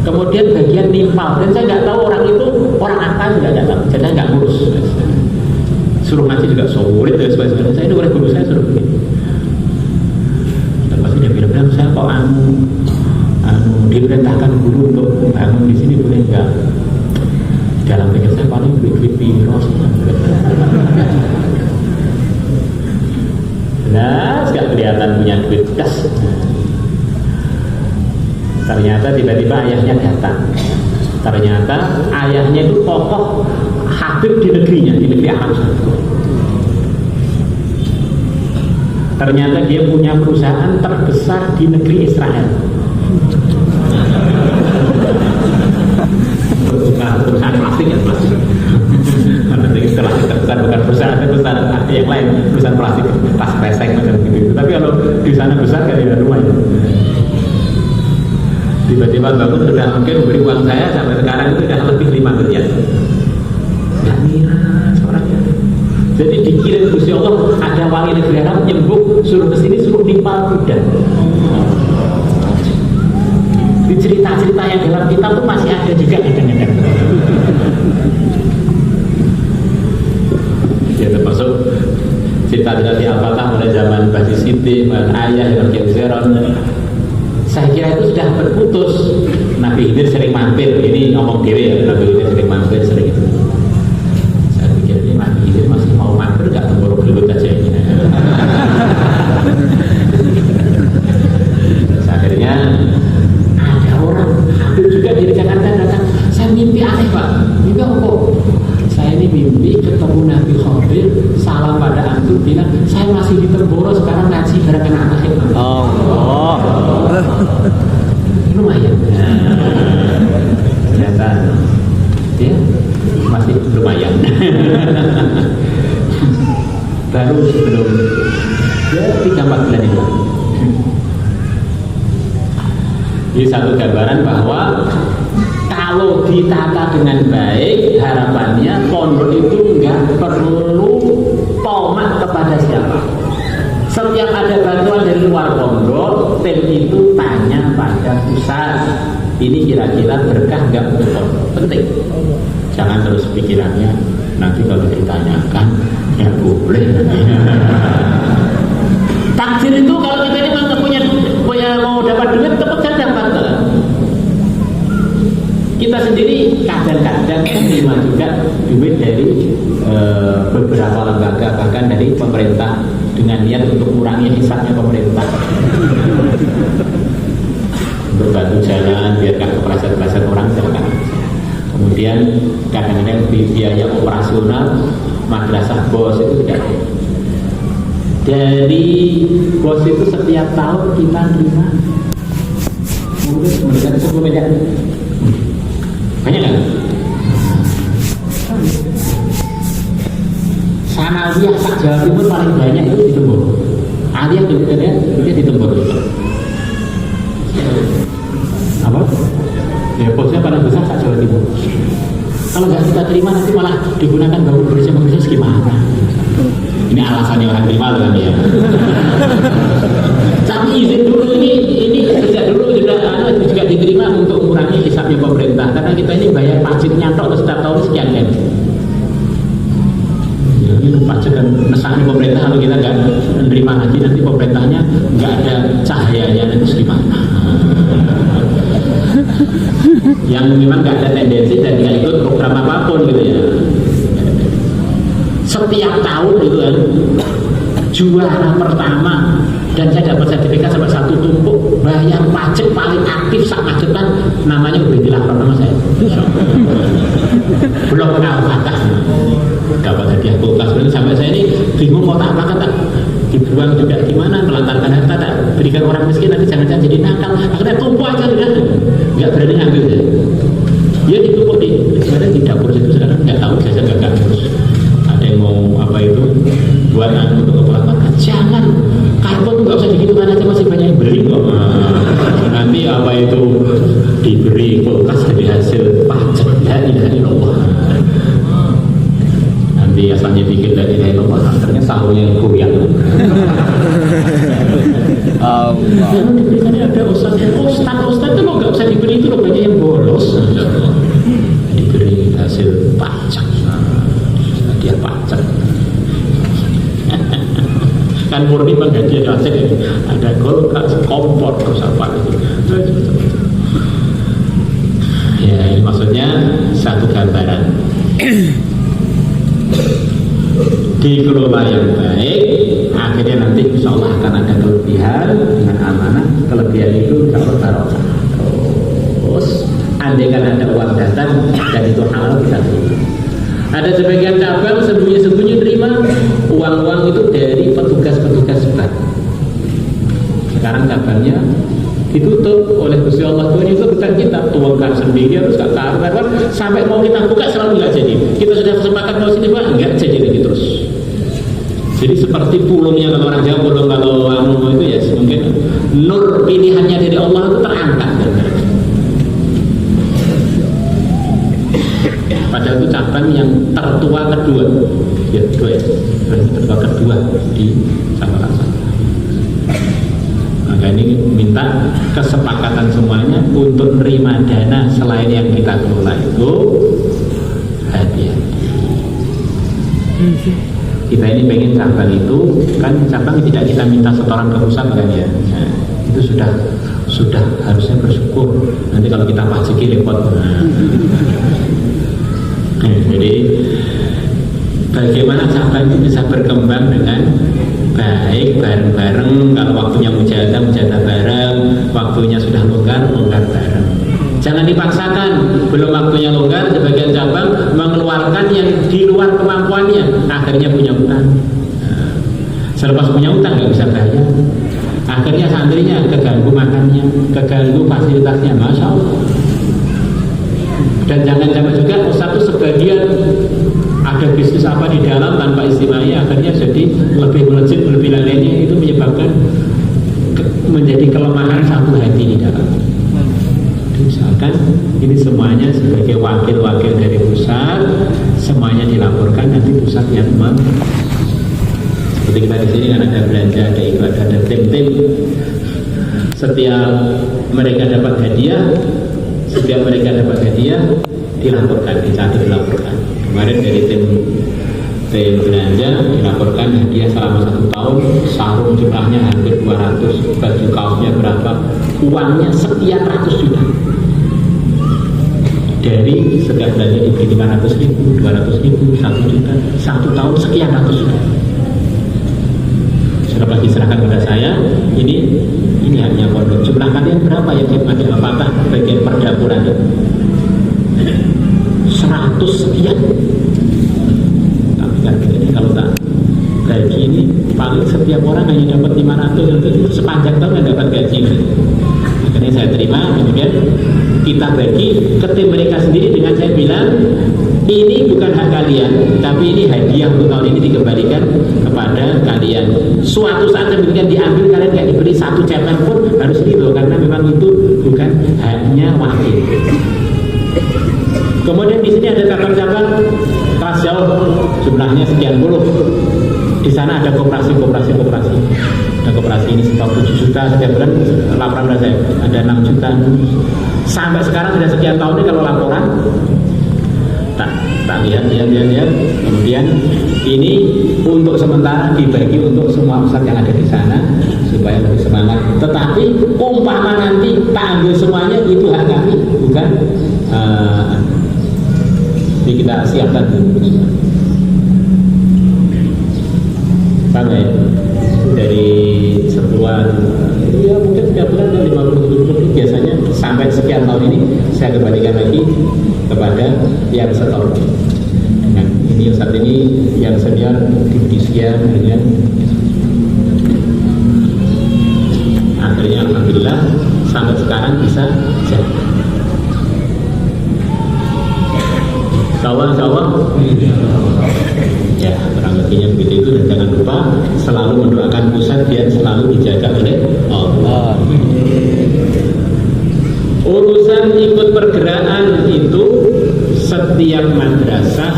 B: Kemudian bagian nimpal. Dan saya nggak tahu orang itu orang apa nggak tahu. Jadi saya nggak ngurus. Suruh ngaji juga sulit dan sebagainya. Saya itu oleh guru saya suruh begini. Dan pasti dia bilang saya kok diperintahkan guru untuk bangun di sini boleh enggak? Dalam pikir saya paling duit piro. Nah, nggak kelihatan punya duit das. Ternyata tiba-tiba ayahnya datang. Ternyata ayahnya itu tokoh habib di negerinya, di negeri Arab Saudi. Ternyata dia punya perusahaan terbesar di negeri Israel. Perusahaan plastik ya, plastik. Plastik terbesar bukan perusahaan terbesar yang lain, perusahaan plastik, tas kresek macam gitu. Tapi kalau di sana besar kan ya lumayan. Tiba-tiba bangun sudah mungkin memberi uang saya sampai sekarang itu sudah lebih 5 miliar. Nggak miras orangnya. Jadi dikirim Gusti Allah ada wali negeri Arab nyembuk suruh kesini suruh nimpal kuda. Di cerita-cerita yang dalam kitab itu masih ada juga kadang-kadang. Ya termasuk cerita-cerita di Al-Fatah mulai zaman Bani Siti, Ayah, Ibrahim Zeron. Saya kira itu sudah berputus. Nabi Khidir sering mampir. Ini ngomong dewe ya, Nabi Khidir sering mampir sering itu. Saya pikir ini Nabi Khidir masih mau mampir nggak tembur gelut aja ini. Akhirnya ada orang hampir juga di Jakarta datang. Saya mimpi aneh Pak. Mimpi apa? Saya ini mimpi ketemu Nabi Khidir, salam pada antum bilang saya masih di Temboro sekarang ngaji bareng anak khidmat. Oh. Lumayan. Ternyata ya masih lumayan. Baru sebelum ya 3-4 bulan itu. Ini satu gambaran bahwa kalau ditata dengan baik, harapannya pondok itu nggak perlu tomat kepada siapa. Setiap ada bantuan dari luar pondok, tim itu tanya pada pusat. Ini kira-kira berkah nggak untuk pondok? Penting. Jangan terus pikirannya nanti kalau ditanyakan ya boleh. Takdir itu kalau kita ini punya mau dapat duit tetap saja dapat. Kita sendiri kadang-kadang menerima juga duit dari beberapa lembaga bahkan dari pemerintah dengan niat untuk mengurangi hisapnya pemerintah untuk bantu jalan biarkan keperasan orang silakan. Kemudian kadang-kadang biaya operasional madrasah bos itu tidak dari bos itu setiap tahun kita terima mungkin memberikan 10 miliar. Banyak kan? Sanawiyah sak Jawa Timur paling banyak itu di Temboro. Aliyah dia di Temboro. Apa? Ya posnya paling besar sak Jawa Timur. Kalau nggak kita terima nanti malah digunakan bau bersama gimana? Ini alasannya orang terima kan ya. Tapi izin dulu ini sejak dulu juga diterima untuk mengurangi hisabnya pemerintah karena kita ini bayar pajaknya tok setiap tahun sekian kan. Jadi pajak dan nesaknya pemerintah kalau kita nggak menerima haji nanti pemerintahnya nggak ada cahayanya nanti gimana? Yang memang nggak ada tendensi dan nggak ikut program apapun gitu ya. Setiap tahun itu kan juara pertama dan saya dapat sertifikat sampai satu tumpuk bayar pajak paling aktif saat macetan namanya Ubedillah pertama saya. Belum Al-Fatah dapat hadiah kulkas sampai saya ini bingung mau tak makan tak dibuang juga gimana melantarkan harta tak berikan orang miskin nanti jangan-jangan jadi nakal akhirnya tumpuk aja udah nggak berani ngambil ya ditumpuk sebenarnya di dapur itu sekarang nggak tahu saya nggak terus ada yang mau apa itu buat untuk kepala makan jangan karbon tuh nggak usah digitukan aja masih banyak yang beli kok nanti apa itu diberi kulkas dari hasil pajak la ilaha illallah nanti asalnya bikin la ilaha illallah akhirnya sahurnya yang goyang diberikannya ada ustaz itu kok nggak usah diberi itu loh banyak yang bolos diberi hasil pajak dia pajak kan murni pengganti pajak ada kulkas kompor terus apa itu ya ini maksudnya satu gambaran dikelola yang baik akhirnya nanti insya Allah akan ada kelebihan dengan amanah kelebihan itu insya Allah barokah terus andaikan ada uang datang dan itu halal kita terima ada sebagian cabang sembunyi-sembunyi terima uang-uang itu dari petugas-petugas bank sekarang cabangnya ditutup oleh Gusti Allah Tuhan itu bukan kita tuangkan sendiri harus gak karuan sampai mau kita buka selalu nggak jadi kita sudah sepakat mau sini Pak nggak jadi lagi terus jadi seperti pulungnya kalau orang Jawa pulung kalau anu itu ya mungkin nur pilihannya dari Allah itu terangkat padahal itu cabang yang tertua kedua ya kedua ya tertua kedua di Samarinda. Maka ini minta kesepakatan semuanya untuk menerima dana selain yang kita kelola itu hati-hati. Kita ini pengen cabang itu kan cabang tidak kita minta setoran ke pusat kan ya. Nah, itu sudah harusnya bersyukur. Nanti kalau kita pajaki repot. Jadi bagaimana cabang itu bisa berkembang dengan baik bareng-bareng kalau waktunya mujahadah bareng waktunya sudah longgar bareng jangan dipaksakan belum waktunya longgar sebagian cabang mengeluarkan yang di luar kemampuannya akhirnya punya utang selepas punya utang nggak bisa bayar akhirnya santrinya keganggu makannya keganggu fasilitasnya Masya Allah dan jangan-jangan juga satu sebagian ada bisnis apa di dalam tanpa istimewanya akhirnya jadi lebih melejit lebih lainnya itu menyebabkan menjadi kelemahan satu hati di dalam misalkan ini semuanya sebagai wakil-wakil dari pusat semuanya dilaporkan nanti pusat yang seperti kita di sini kan ada belanja ada itu ada tim-tim setiap mereka dapat hadiah dilaporkan dilaporkan kemarin dari tim belanja dilaporkan hadiah selama 1 tahun sarung jumlahnya hampir 200 baju kaosnya berapa uangnya sekian ratus juta dari setiap belanja diberi 500.000 200.000 1 juta 1 tahun sekian ratus juta sudah pasti serahkan kepada saya ini hanya pondok jumlah kalian berapa yang dipakai apakah bagian perdapuran 100 sekian tapi kan ini kalau tak gaji ini paling setiap orang hanya dapat 500 itu sepanjang tahun yang dapat gaji akhirnya saya terima kemudian kita bagi ke tim mereka sendiri dengan saya bilang ini bukan hak kalian tapi ini hadiah untuk tahun ini dikembalikan kepada kalian suatu saat kemudian diambil kalian gak diberi satu ceper pun harus gitu karena memang itu bukan haknya wakil kemudian di sini ada cabang jumlahnya sekian puluh. Di sana ada koperasi. Ada koperasi ini sekitar 7 juta setiap bulan laporan pada saya. Ada 6 juta. Sampai sekarang sudah sekian tahun ini kalau laporan tak lihat. Kemudian ini untuk sementara dibagi untuk semua ustadz yang ada di sana supaya lebih semangat. Tetapi umpama nanti tak ambil semuanya, itu hak kami, bukan jadi kita siapkan dulu. Paham ya? Dari sebulan ya mungkin setiap bulan ada 50 biasanya sampai sekian tahun ini saya kembalikan lagi kepada yang setor. Nah, ini saat ini yang senior di sekian dengan akhirnya alhamdulillah sampai sekarang bisa jalan. Insya-Allah ya kurang lebihnya begitu itu, dan jangan lupa selalu mendoakan pusat biar selalu dijaga oleh Allah. Urusan ikut pergerakan itu setiap madrasah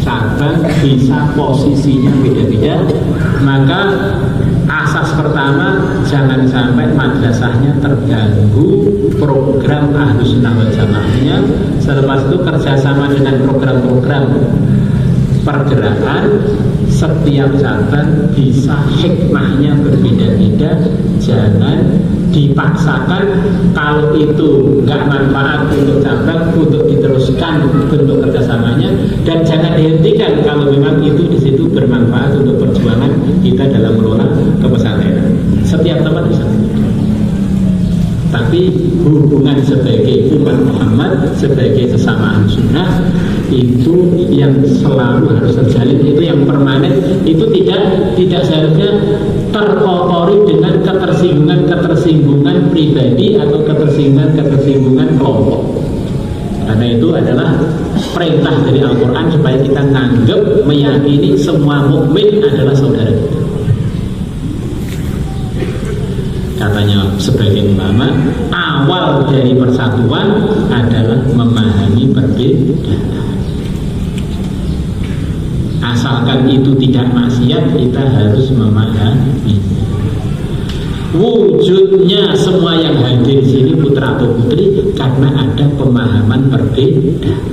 B: cabang bisa posisinya beda-beda, maka asas pertama jangan sampai madrasahnya terganggu program Ahlus Sunnah wal Jamaahnya. Selepas itu kerjasama dengan program-program pergerakan, setiap cabang bisa hikmahnya berbeda-beda. Jangan dipaksakan, kalau itu nggak manfaat untuk cabang untuk diteruskan bentuk kerjasamanya, dan jangan dihentikan kalau memang itu di situ bermanfaat untuk perjuangan kita dalam mengelola kepesantrenan. Setiap tempat bisa. Tapi hubungan sebagai umat Muhammad, sebagai sesama sunnah, itu yang selalu harus terjalin, itu yang permanen. Itu tidak seharusnya terkotori dengan ketersinggungan pribadi atau ketersinggungan kelompok. Karena itu adalah perintah dari Al-Quran supaya kita nganggep, meyakini semua mukmin adalah saudara kita. Katanya sebagian ulama, awal dari persatuan adalah memahami perbedaan. Asalkan itu tidak maksiat, kita harus memahami. Wujudnya semua yang hadir di sini putra atau putri karena ada pemahaman perbedaan.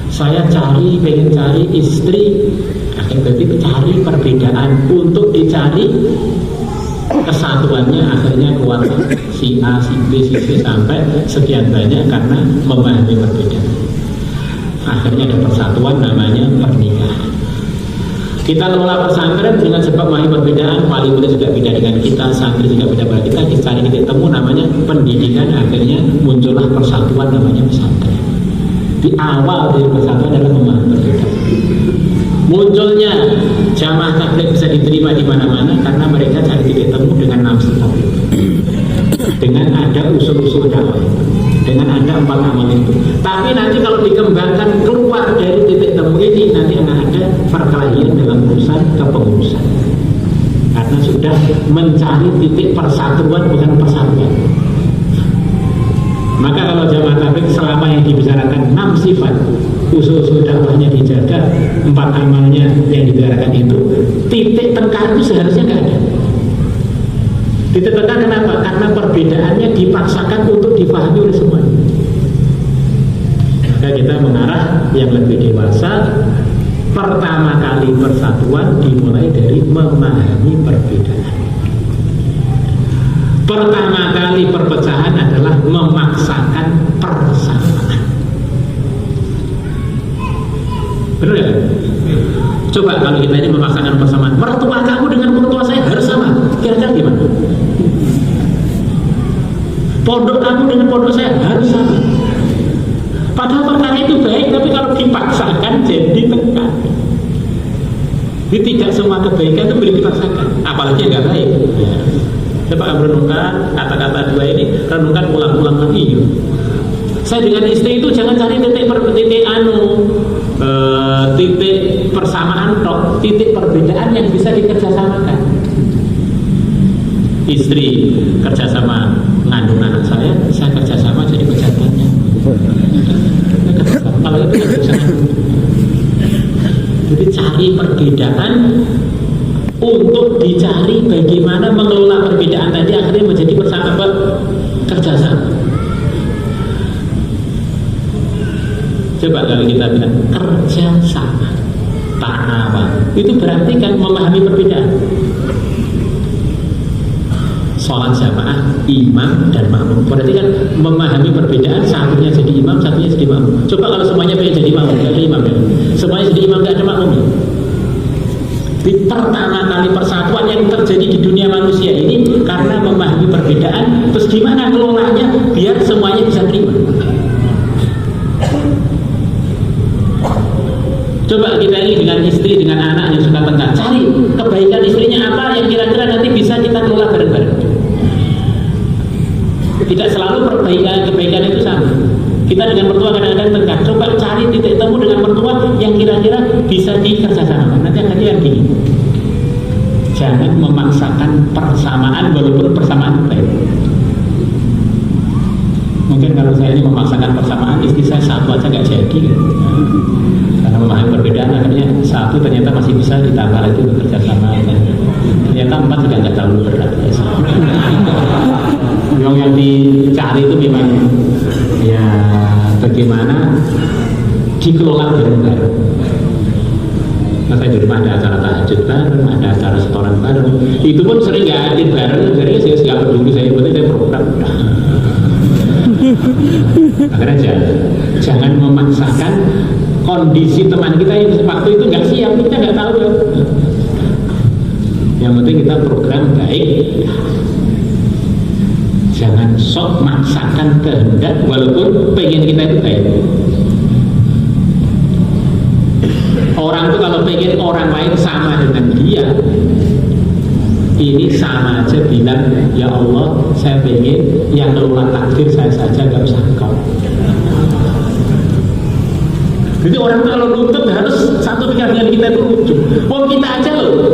B: Saya pengen cari istri, berarti cari perbedaan untuk dicari kesatuannya, akhirnya keluar si A, si B, si C sampai sekian banyak karena memahami perbedaan. Akhirnya ada persatuan namanya pernikahan. Kita kelola pesantren dengan sebab memahami perbedaan, wali murid juga beda dengan kita, santri juga beda dengan kita cari titik temu namanya pendidikan, akhirnya muncullah persatuan namanya pesantren. Di awal dari persatuan adalah memahami perbedaan. Munculnya jamaah tabligh bisa diterima di mana-mana karena mereka cari titik temu dengan nafsu tabligh, dengan ada usul-usul dakwah, dengan ada 4 amal itu. Tapi nanti kalau dikembangkan keluar dari titik temu ini, nanti akan ada perkelahian dalam urusan kepengurusan, karena sudah mencari titik persatuan bukan persatuan. Maka kalau jamaah tabligh selama yang dibicarakan 6 sifat, usul-usul dakwahnya dijaga, 4 amalnya yang dibicarakan itu, titik tengkar itu seharusnya nggak ada. Titik tengkar kenapa? Karena perbedaannya dipaksakan untuk dipahami oleh semuanya. Maka kita mengarah yang lebih dewasa. Pertama kali persatuan dimulai dari memahami perbedaan. Pertama kali perpecahan adalah memaksakan persamaan. Benar ya? Coba kalau kita ini memaksakan persamaan, mertua kamu dengan mertua saya harus sama, kira-kira gimana? Pondok kamu dengan pondok saya harus sama. Padahal perkara itu baik, tapi kalau dipaksakan jadi tengkar. Jadi tidak semua kebaikan itu boleh dipaksakan, apalagi yang nggak baik. Ya. Coba renungkan kata-kata 2 ini, renungkan ulang-ulang lagi. Saya dengan istri itu jangan cari titik persamaan tok, titik perbedaan yang bisa dikerjasamakan. Istri kerjasama mengandung anak saya kerjasama jadi pejabatnya. Kalau itu kan bisa. perbedaan untuk dicari bagaimana mengelola perbedaan tadi akhirnya menjadi bersama kerjasama. Coba kalau kita bilang kerjasama, ta'awun, itu berarti kan memahami perbedaan. Sholat jamaah, imam dan makmum, berarti kan memahami perbedaan, satunya jadi imam, satunya jadi makmum. Coba kalau semuanya pengen jadi makmum, gak ada imam ya? Semuanya jadi imam, gak ada makmum ya? Di pertama kali persatuan yang terjadi di dunia manusia ini karena memahami perbedaan, terus gimana kelolanya biar semuanya bisa terima. Coba kita ini dengan istri, dengan anak yang suka tengkar, cari kebaikan istrinya apa yang kira-kira nanti bisa kita kelola bareng-bareng. Tidak selalu kebaikan itu sama. Kita dengan mertua kadang-kadang tengkar, coba cari titik temu dengan mertua yang kira-kira bisa dikerjasamakan. Nanti akan yang gini, jangan memaksakan persamaan walaupun persamaan baik. Mungkin kalau saya ini memaksakan persamaan, istri saya satu aja gak jadi, karena memahami perbedaan akhirnya satu ternyata masih bisa ditambah lagi bekerja sama, ternyata 4 juga gak terlalu berat. Yang dicari itu memang ya bagaimana dikelola bareng-bareng. Nah, saya di rumah ada acara tahajud bareng, ada acara setoran bareng, itu pun sering gak hadir bareng, jadi saya gak peduli, saya penting saya program. Akhirnya jangan memaksakan kondisi teman kita yang waktu itu nggak siap, kita nggak tahu ya. Yang penting kita program baik, jangan sok maksakan kehendak walaupun pengen kita itu baik. Orang itu kalau pengen orang lain sama dengan dia, ini sama aja bilang, ya Allah, saya pengen yang kelola takdir saya saja, gak usah engkau. Jadi orang itu kalau nuntut harus satu pikiran dengan kita itu lucu. Oh, kita aja loh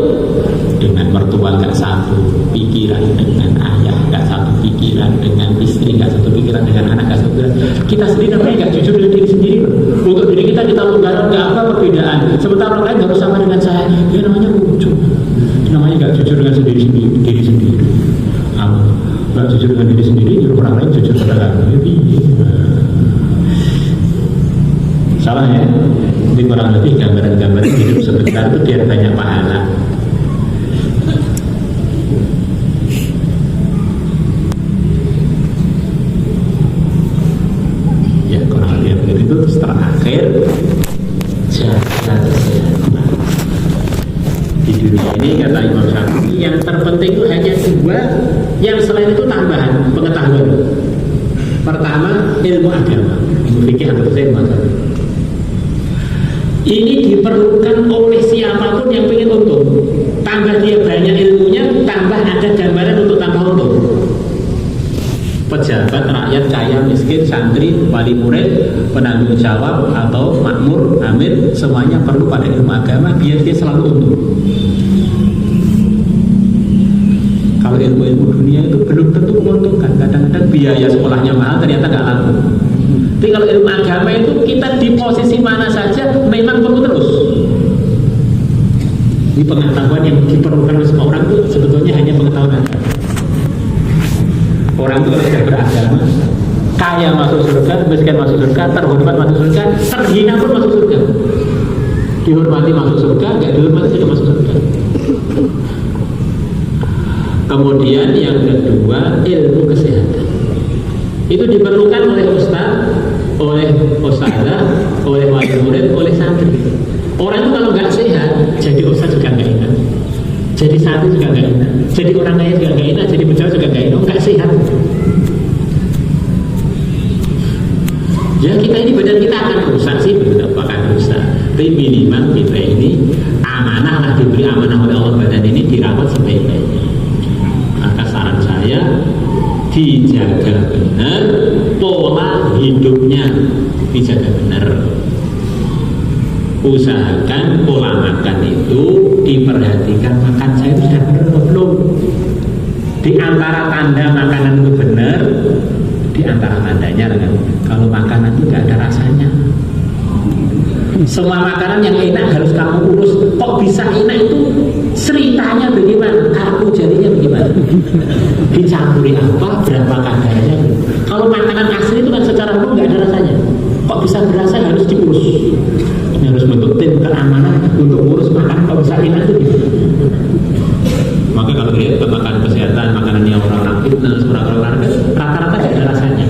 B: dengan mertua gak satu pikiran, dengan ayah gak satu pikiran, dengan istri gak satu pikiran, dengan anak gak satu pikiran. Kita sendiri namanya gak jujur dengan diri sendiri. Untuk diri kita menggarap gak apa perbedaan. Sementara orang lain harus sama dengan saya. Ya namanya lucu. Namanya gak jujur dengan diri sendiri. Gak jujur dengan diri sendiri, nyuruh orang lain jujur pada kamu. Salah ya. Ini kurang lebih gambaran-gambaran hidup sebentar itu biar banyak pahala. Ya kurang lebih begitu. Terus terakhir, jaga kesehatan. Di dunia ini kata Imam Syafi'i yang terpenting itu hanya 2, yang selain itu tambahan pengetahuan. Pertama, ilmu agama, ilmu fikih atau ilmu agama. Ini diperlukan oleh siapapun yang ingin untung. Tambah dia banyak ilmunya, tambah ada gambaran untuk tambah untung. Pejabat, rakyat, kaya, miskin, santri, wali murid, penanggung jawab atau makmur, amir, semuanya perlu pada ilmu agama biar dia selalu untung. Kalau ilmu-ilmu dunia itu belum tentu menguntungkan. Kadang-kadang biaya sekolahnya mahal, ternyata nggak laku. Tapi kalau ilmu agama itu kita di posisi mana saja memang perlu terus. Ini pengetahuan yang diperlukan oleh semua orang itu sebetulnya hanya pengetahuan agama. Orang itu kalau sudah beragama, kaya masuk surga, miskin masuk surga, terhormat masuk surga, terhina pun masuk surga. Dihormati masuk surga, nggak dihormati juga masuk surga. Kemudian yang kedua, ilmu kesehatan. Itu diperlukan oleh ustaz, oleh ustazah, oleh wali murid, oleh santri. Orang itu kalau nggak sehat, jadi ustaz juga nggak enak, jadi santri juga nggak enak, jadi orang kaya juga nggak enak, jadi pejabat juga nggak enak, nggak sehat. Ya kita ini badan kita akan rusak sih, betul akan rusak. Tapi minimal kita ini amanah lah, diberi amanah oleh Allah, badan ini dirawat sebaik-baiknya. Maka saran saya dijaga benar pola hidupnya, dijaga benar. Usahakan pola makan itu diperhatikan, makan saya itu sudah benar atau belum. Di antara tanda makanan itu benar, di antara tandanya kalau makanan itu tidak ada rasanya. Semua makanan yang enak harus kamu urus. Kok bisa enak itu ceritanya bagaimana? Kartu jadinya bagaimana? Dicampuri apa? Berapa kadarnya? Kalau makanan asli itu kan secara umum nggak ada rasanya. Kok bisa berasa? Harus diurus. Harus bentuk tim keamanan untuk urus makanan. Kok bisa enak itu? Maka kalau lihat makanan kesehatan, makanan yang orang fitness, orang rata-rata tidak ada rasanya.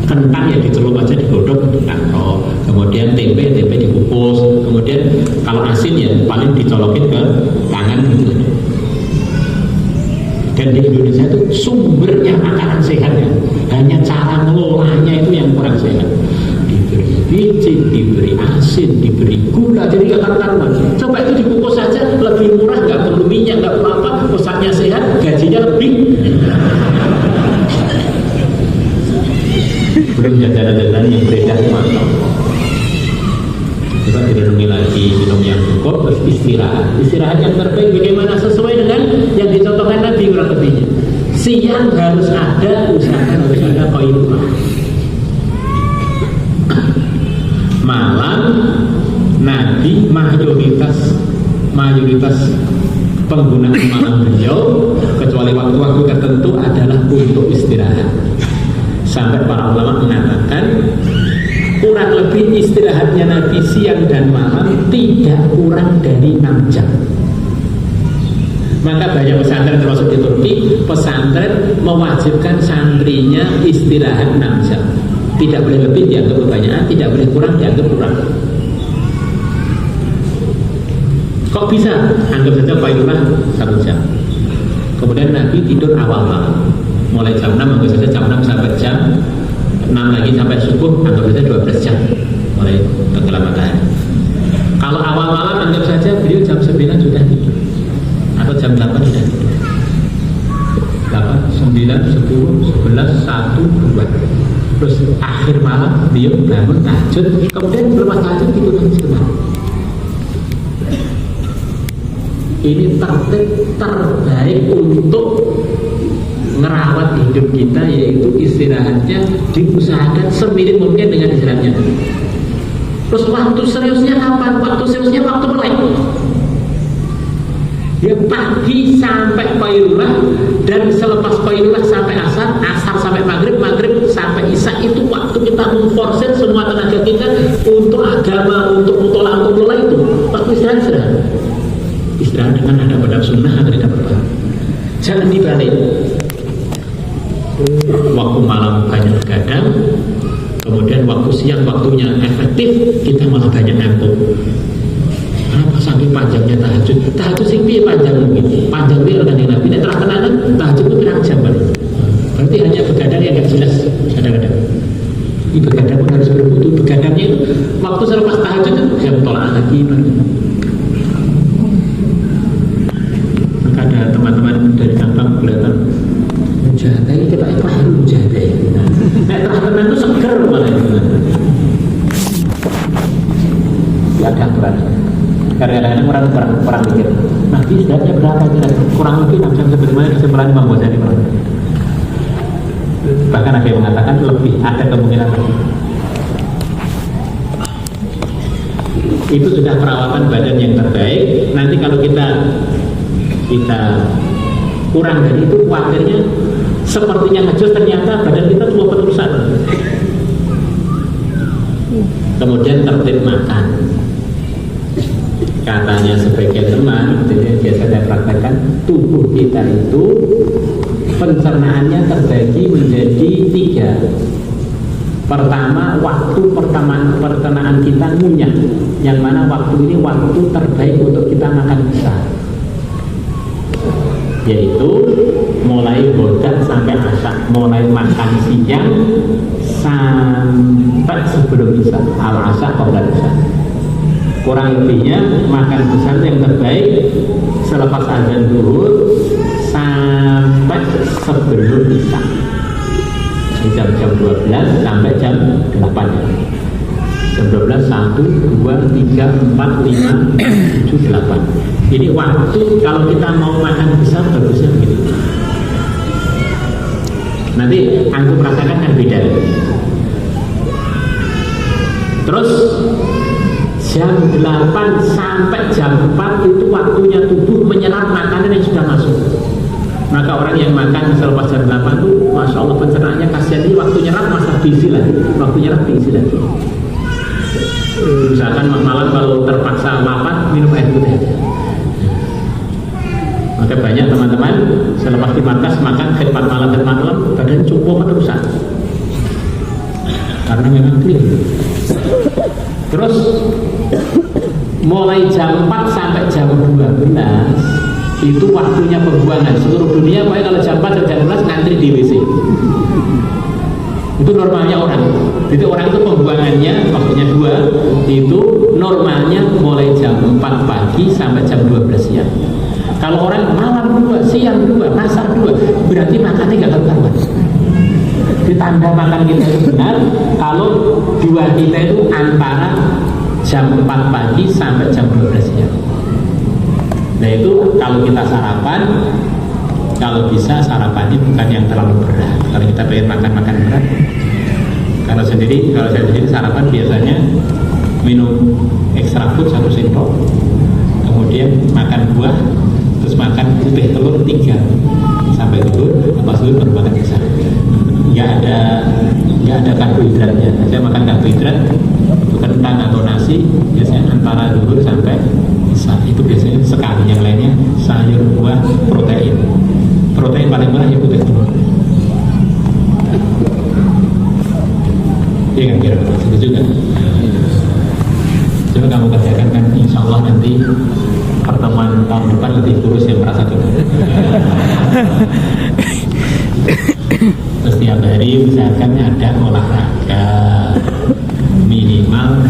B: Kentang ya dicelup aja, digodok untuk kantong. Kemudian tempe dikukus. Kemudian kalau asin ya paling dicolokin ke tangan gitu. Dan di Indonesia itu sumbernya makanan sehat ya. Hanya cara ngelolanya itu yang kurang sehat. Diberi biji, diberi asin, diberi gula, jadi gak karuan. Coba itu dikukus saja lebih murah, gak perlu minyak, gak perlu apa, pusatnya sehat, gajinya lebih. Belum jajanan-jajanan yang beredar mantap. Kita direnungi lagi, minum yang cukup, terus istirahat. Istirahat yang terbaik bagaimana sesuai dengan yang dicontohkan Nabi kurang lebihnya. Siang harus ada, usahakan harus ada qailullah. Malam Nabi mayoritas penggunaan malam beliau kecuali waktu-waktu tertentu adalah untuk istirahat. Sampai para ulama mengatakan kurang lebih istirahatnya Nabi siang dan malam tidak kurang dari 6 jam. Maka banyak pesantren termasuk di Turki, pesantren mewajibkan santrinya istirahat 6 jam. Tidak boleh lebih dianggap kebanyakan, tidak boleh kurang dianggap kurang. Kok bisa? Anggap saja qailullah 1 jam. Kemudian Nabi tidur awal malam. Mulai jam 6, anggap saja jam 6 sampai jam 6 lagi sampai subuh, anggap saja 12 jam mulai tenggelam matahari. Kalau awal malam anggap saja beliau jam 9 sudah tidur atau jam 8 sudah tidur. 8, 9, 10, 11, 1, 2. Terus akhir malam beliau bangun tahajud, kemudian lepas tahajud tidur lagi sebentar. Ini tertib terbaik untuk merawat hidup kita, yaitu istirahatnya diusahakan seminim mungkin dengan istirahatnya. Terus waktu seriusnya kapan? Waktu seriusnya waktu melek. Ya pagi sampai qailullah, dan selepas qailullah sampai asar, asar sampai maghrib, maghrib sampai isya. Itu waktu kita memforsir semua tenaga kita untuk agama, untuk mutola, untuk mulai itu. Waktu istirahat. Istirahat dengan adab-adab sunnah agar tidak berpahala. Jangan dibalik. Waktu malam banyak begadang, kemudian waktu siang waktunya efektif, kita malah banyak ngantuk. Kenapa saking panjangnya tahajud? Tahajud sing piye panjang mungkin? Panjang piye kan yang Nabi terah tenanan tahajud itu pirang jam paling. Berarti hanya begadang yang enggak jelas kadang-kadang. Ini begadang pun harus berbutuh. Begadangnya itu waktu selepas tahajud itu jam tolak lagi. Maka ada teman-teman dari Sabang kelihatan mujahadah ini kita paham mujahadah ya. Nek terah tenan itu seger malah. Ya ada aturan. Kadang-kadang orang mikir, nanti istirahatnya berapa kira? Kurang lebih 6 jam sebagaimana kesimpulan Imam Ghazali. Bahkan ada yang mengatakan lebih, ada kemungkinan lebih. Itu sudah perawatan badan yang terbaik. Nanti kalau kita kurang dari itu, khawatirnya sepertinya ngejos, ternyata badan kita cuma penerusan. Kemudian tertib makan. Katanya sebagian teman, jadi biasa saya praktekkan, tubuh kita itu pencernaannya terbagi menjadi 3. Pertama, waktu pencernaan kita ngunyah, yang mana waktu ini waktu terbaik untuk kita makan besar, yaitu mulai bodak sampai asar, mulai makan siang sampai sebelum isya, al-asar qabla isya. Kurang lebihnya makan besar yang terbaik selepas azan zuhur sampai sebelum isya, jam 12 sampai jam 8. Jam 12, 1, 2, 3, 4, 5, 7, 8. Ini waktu kalau kita mau makan besar bagusnya begitu. Nanti antum merasakan kan beda. Terus jam 8 sampai jam 4 itu waktunya tubuh menyerap makanan yang sudah masuk. Maka orang yang makan selepas jam 8 itu Masya Allah pencernaannya kasihan, ini waktu nyerap masa diisi lagi, waktu nyerap diisi lagi. Misalkan malam kalau terpaksa lapar minum air putih aja. Maka banyak teman-teman selepas di markas makan khidmat malam badan cukup terusan karena memang clear. Terus mulai jam 4 sampai jam 12 itu waktunya pembuangan seluruh dunia. Pokoknya kalau jam 4 sampai jam 12 ngantri di WC. Itu normalnya orang. Jadi orang itu pembuangannya waktunya 2 itu normalnya mulai jam 4 pagi sampai jam 12 siang. Kalau orang malam 2, siang 2, masak 2, berarti makannya gak karuan. Ditanda makan kita itu benar kalau 2 kita itu antara jam 4 pagi sampai jam 12 siang. Nah itu kalau kita sarapan, kalau bisa sarapannya bukan yang terlalu berat. Kalau kita pengen makan berat, kalau saya sendiri sarapan biasanya minum extra food 1 sendok, kemudian makan buah, terus makan putih telur 3 sampai zuhur, lepas zuhur baru makan besar. Nggak ada karbohidratnya. Saya makan karbohidrat itu kentang atau nasi biasanya antara zuhur sampai isya. Itu biasanya sekali, yang lainnya sayur, buah, protein paling murah ya putih telur. Iya kan kira-kira itu juga. Coba kamu kerjakan kan, insya Allah nanti pertemuan tahun depan lebih kurus yang merasa cukup. Setiap hari misalkan ada olahraga minimal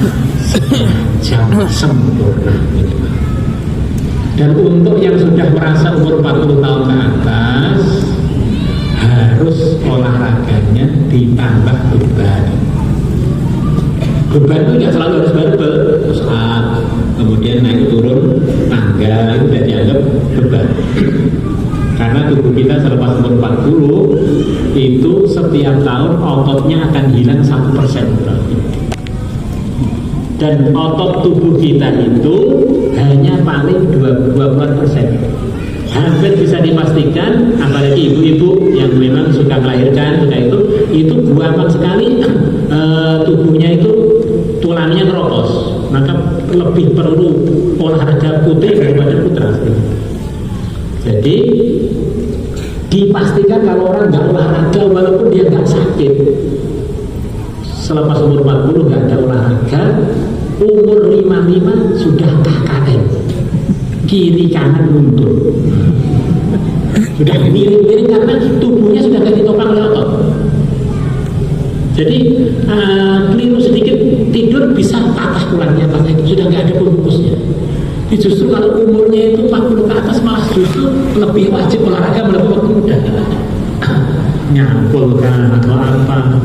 B: setengah jam sempurna minimal. Dan untuk yang sudah merasa umur 40 tahun ke atas harus olahraganya ditambah beban. Beban itu tidak selalu harus barbel, saat kemudian naik turun tangga itu sudah dianggap beban. Karena tubuh kita selepas umur 40 itu setiap tahun ototnya akan hilang 1%. Dan otot tubuh kita itu hanya paling 20%. Hampir bisa dipastikan, apalagi ibu-ibu yang memang suka melahirkan itu gampang sekali tubuhnya itu tulangnya ngeropos. Maka lebih perlu olahraga putih daripada putra. Jadi dipastikan kalau orang nggak olahraga walaupun dia nggak sakit, selepas umur 40 nggak ada olahraga, umur 55 sudah KKN, kiri kanan luntur, sudah miring-miring karena tubuhnya sudah nggak ditopang oleh otot. Jadi keliru sedikit tidur bisa patah tulangnya, itu sudah nggak ada pembungkusnya. Justru kalau umurnya itu 40 ke atas malah justru lebih wajib olahraga melebihi waktu muda. Nyampul kan atau apa,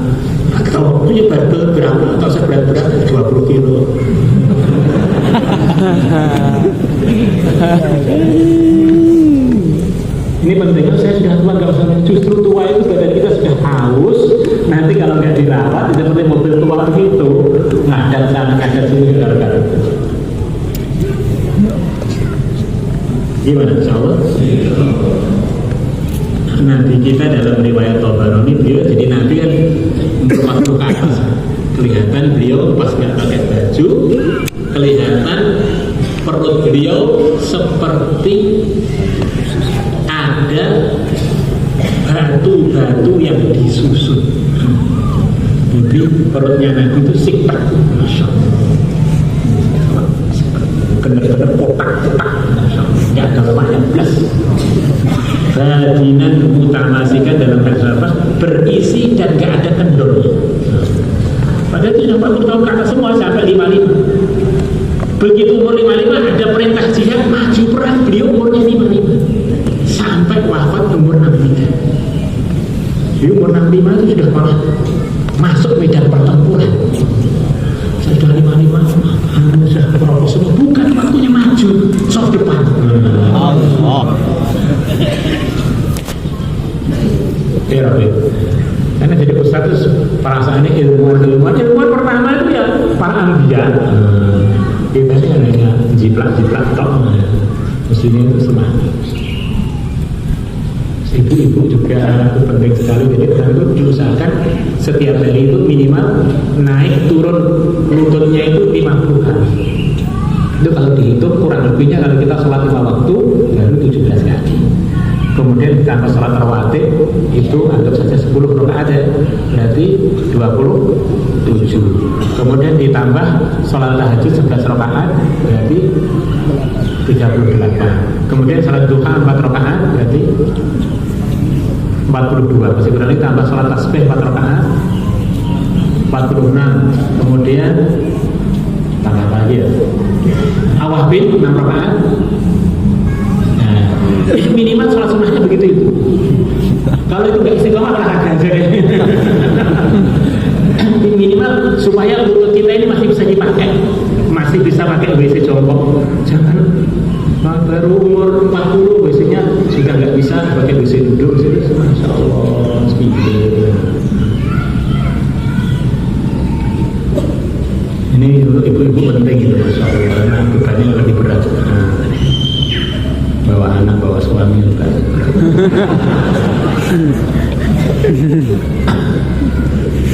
B: atau punya barbel berapa, atau seberat 20 kilo. Ini pentingnya saya sudah tua, nggak usah. Justru tua itu badan kita sudah haus. Nanti kalau nggak dirawat, itu seperti mobil tua begitu, ngadat sana ngadat sini gara-gara. Gimana insyaallah? Nabi kita dalam riwayat Tabarani beliau jadi Nabi kan umur 40 ke atas. Kelihatan beliau pas nggak pakai baju, kelihatan perut beliau seperti ada batu-batu yang disusun. Jadi perutnya Nabi itu sikpak, Masya Allah. Benar-benar kotak-kotak, nggak ada lemahnya plus. Badinan mutamasikan dalam hadis apa? Berisi dan nggak ada kendornya. Padahal itu sudah 40 tahun ke atas semua sampai 55. Begitu umur 55 ada perintah jihad maju perang, beliau umurnya 55 sampai wafat umur 63. Di umur 65 itu sudah malah masuk medan pertempuran. Sudah 55 sudah merokok semua, bukan waktunya maju, soft depan. Allah. Ya Rabbi. Karena jadi ustadz perasaannya ilmuwan pertama itu ya para anbiya. Kita ini hanya jiplak-jiplak tok, mestinya itu semangat. Ibu-ibu juga itu penting sekali, jadi itu diusahakan setiap hari itu minimal naik turun lututnya itu 50 kali. Itu kalau dihitung kurang lebihnya kalau kita sholat 5 waktu baru 17 kali. Kemudian ditambah sholat rawatib itu anggap saja 10 rakaat ya, berarti 27. Kemudian ditambah sholat tahajud 11 rakaat berarti 38. Kemudian sholat duha 4 rakaat berarti 42. Masih kurang ditambah sholat tasbih 4 rakaat 46. Kemudian tambah lagi ya, awabin 6 rakaat. Nah, itu minimal sholat sunnahnya begitu itu. Kalau itu nggak istiqomah olahraga aja deh. Minimal supaya lutut kita ini masih bisa dipakai, masih bisa pakai WC jongkok. Jangan baru umur 40 WC-nya sudah nggak bisa pakai WC duduk. Masya Allah, speaker. Ini untuk ibu-ibu penting itu, Masya Allah, karena bebannya lebih berat. Bawa anak, bawa suami juga.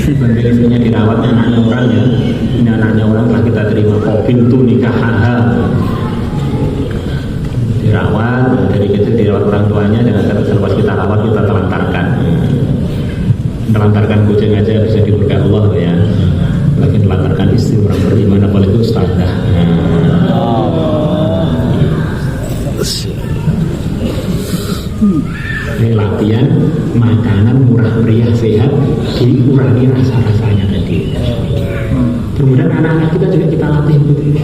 B: Pentingnya dirawatnya anaknya orang ya. Ini anaknya orang telah kita terima COVID itu nikahaha. Dirawat, dari kecil dirawat orang tuanya, dengan selepas kita rawat kita telantarkan. Telantarkan kucing aja bisa diberkahi Allah ya. Lagi telantarkan istri orang beriman apalagi ustazah. Ini latihan makanan murah meriah sehat, dikurangi rasa-rasanya tadi. Kemudian anak-anak kita juga kita latih begitu.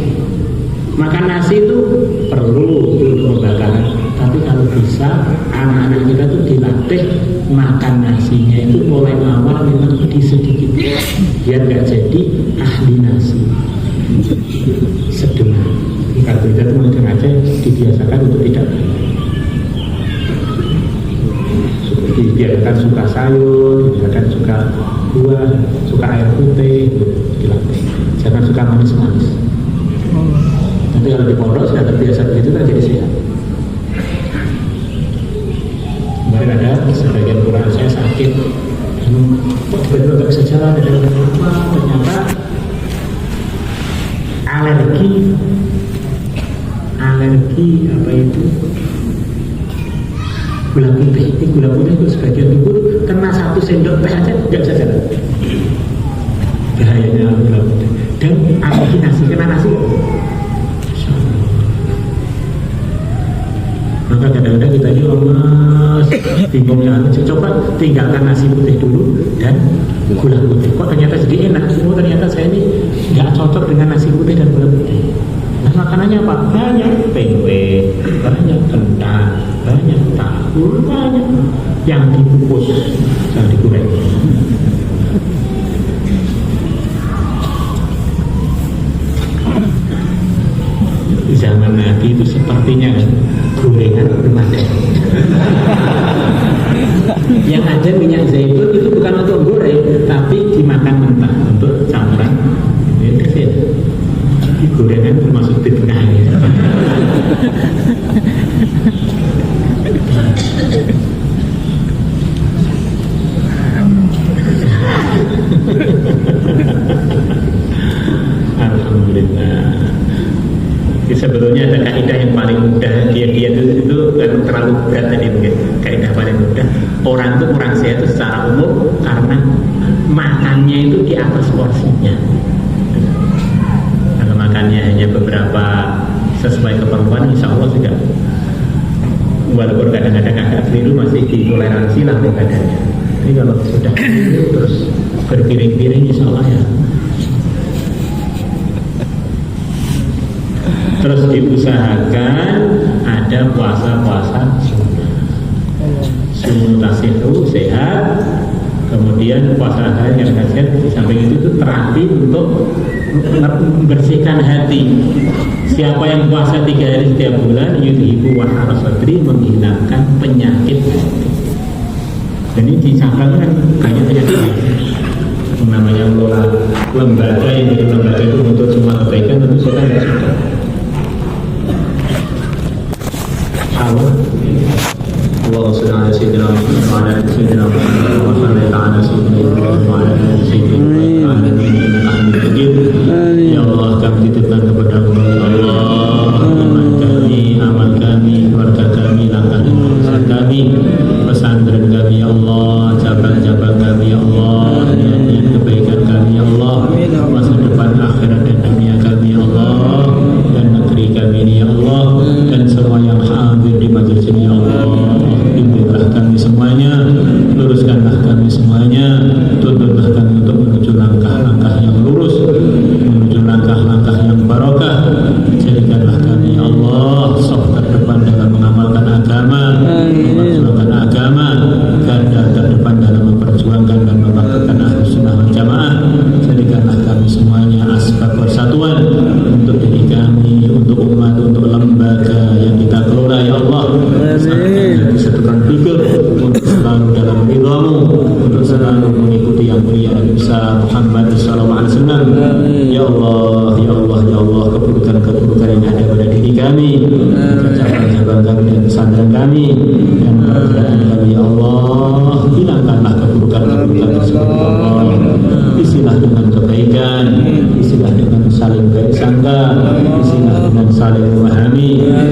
B: Makan nasi itu perlu untuk membakar, tapi kalau bisa anak-anak kita tuh dilatih makan nasinya itu mulai awal memang sedikit, biar nggak jadi ahli nasi. Sedang kalau kita tuh mungkin aja dibiasakan untuk tidak. Dibiarkan suka sayur, dibiarkan suka buah, suka air putih, dilatih. Jangan suka manis-manis. Nanti kalau di pondok sudah terbiasa begitu kan jadi sehat. Kemarin ada sebagian kurang saya sakit, kok tiba-tiba nggak bisa jalan, ada apa? Ternyata alergi apa itu? Gula putih. Ini gula putih itu sebagian tubuh kena 1 sendok teh aja nggak bisa jalan. Bahayanya gula putih. Dan alergi nasi, kena nasi. Maka kadang-kadang kita ini lemas, bingungnya. Coba tinggalkan nasi putih dulu dan gula putih. Kok ternyata jadi enak? Oh ternyata saya ini nggak cocok dengan nasi putih dan gula putih. Nah makanannya apa? Banyak tempe, banyak kentang, banyak tahu, banyak yang dikukus, yang digoreng. Zaman Nabi itu sepertinya gorengan remaja. Yang ada minyak zaitun itu bukan untuk goreng, tapi dimakan mentah untuk campuran. Itu sih. Gorengan termasuk bid'ah. Alhamdulillah. Sebetulnya ada kaidah yang paling mudah. Dia itu kan terlalu berat tadi mungkin. Kaidah paling mudah. Orang itu kurang sehat itu secara umum karena makannya itu di atas porsinya. Kalau makannya hanya beberapa sesuai keperluan, insya Allah juga. Walaupun kadang-kadang agak keliru masih ditoleransi lah badannya. Tapi kalau sudah keliru terus berpiring-piring, insya Allah ya. Terus diusahakan ada puasa-puasa sunnah tasihu sehat. Kemudian puasa yang sehat di samping itu terapi untuk membersihkan hati. Siapa yang puasa 3 hari setiap bulan, yudhibu wa harasatri, menghilangkan penyakit hati. Dan ini di Sabang kan banyak penyakit namanya mengelola lembaga yang jadi lembaga itu untuk semua kebaikan, tentu saya kan sudah wa ala ali sayyidina Muhammad. Ya Allah, kami titipkan kepada Allah ya Allah, iman kami, amal kami, keluarga kami, langkah dan urusan kami, pesantren kami ya Allah, cabang-cabang kami ya Allah, niat kebaikan kami ya Allah, masa depan akhirat dan dunia kami ya Allah, dan negeri kami ini ya Allah, dan semua yang hadir di majelis ini ya Allah. Bimbinglah kami semuanya, luruskanlah kami semuanya, tuntunlah kami untuk menuju langkah-langkah yang lurus, menuju langkah-langkah yang barokah. Jadikanlah kami ya Allah saf terdepan dalam mengamalkan agama, memperjuangkan agama, garda terdepan dalam memperjuangkan dan membangkitkan Ahlus Sunnah wal Jamaah. Jadikanlah kami semuanya asbab persatuan untuk diri kami, untuk umat, untuk lembaga yang kita kelola ya Allah. Sampai disatukan pikir untuk selalu dalam ridhamu, untuk selalu mengikuti yang mulia Nabi besar Muhammad sallallahu alaihi wasallam. Ya Allah, ya Allah, ya Allah, keburukan-keburukan yang ada pada diri kami, cabang-cabang kami dan pesantren kami dan pekerjaan kami ya Allah, hilangkanlah keburukan-keburukan tersebut ya Allah. Isilah dengan kebaikan, isilah dengan saling baik sangka, isilah dengan saling memahami,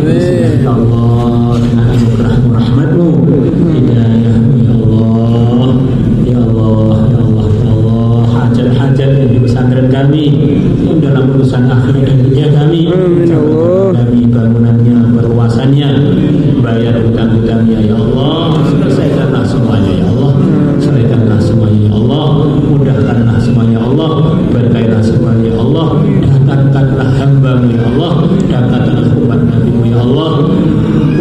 B: isilah ya Allah dengan anugerahmu rahmatmu, hidayahmu ya Allah, ya Allah, ya Allah, ya Allah. Hajat-hajat yang di pesantren kami, yang dalam urusan akhirat dan dunia kami, kami bangunannya, perluasannya, bayar hutang-hutangnya ya Allah, selesaikanlah semuanya ya Allah, selesaikanlah semuanya ya Allah, mudahkanlah semuanya ya Allah, berkailah semuanya ya Allah, datangkanlah hamba-Mu ya Allah, datangkanlah umat Nabi-Mu ya Allah,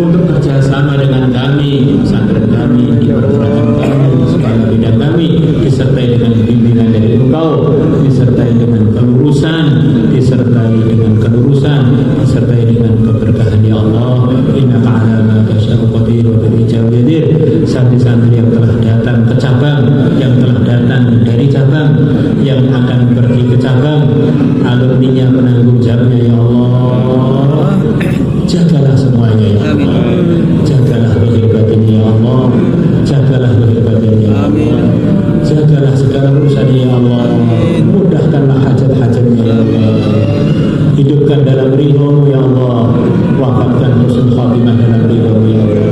B: untuk kerjasama dengan kami, pesantren kami, di perguruan kami, segala bidang kami, disertai dengan bimbingan dari Engkau, disertai dengan kelurusan, disertai dengan kelurusan, disertai dengan keberkahan ya Allah. Innaka ala ma tasya'u qadir wa bil ijabati qadir. Santri-santri yang telah datang ke cabang, yang telah datang dari cabang, yang akan pergi ke cabang, alumninya, penanggung jawabnya ya Allah, jagalah semuanya ya Allah, jagalah lahir batinnya ya Allah, jagalah lahir batinnya ya Allah, jagalah segala urusannya ya Allah, mudahkanlah hajat-hajatnya ya Allah, hidupkan dalam ridho-Mu ya Allah, wafatkan husnul khatimah dalam ridho-Mu ya Allah,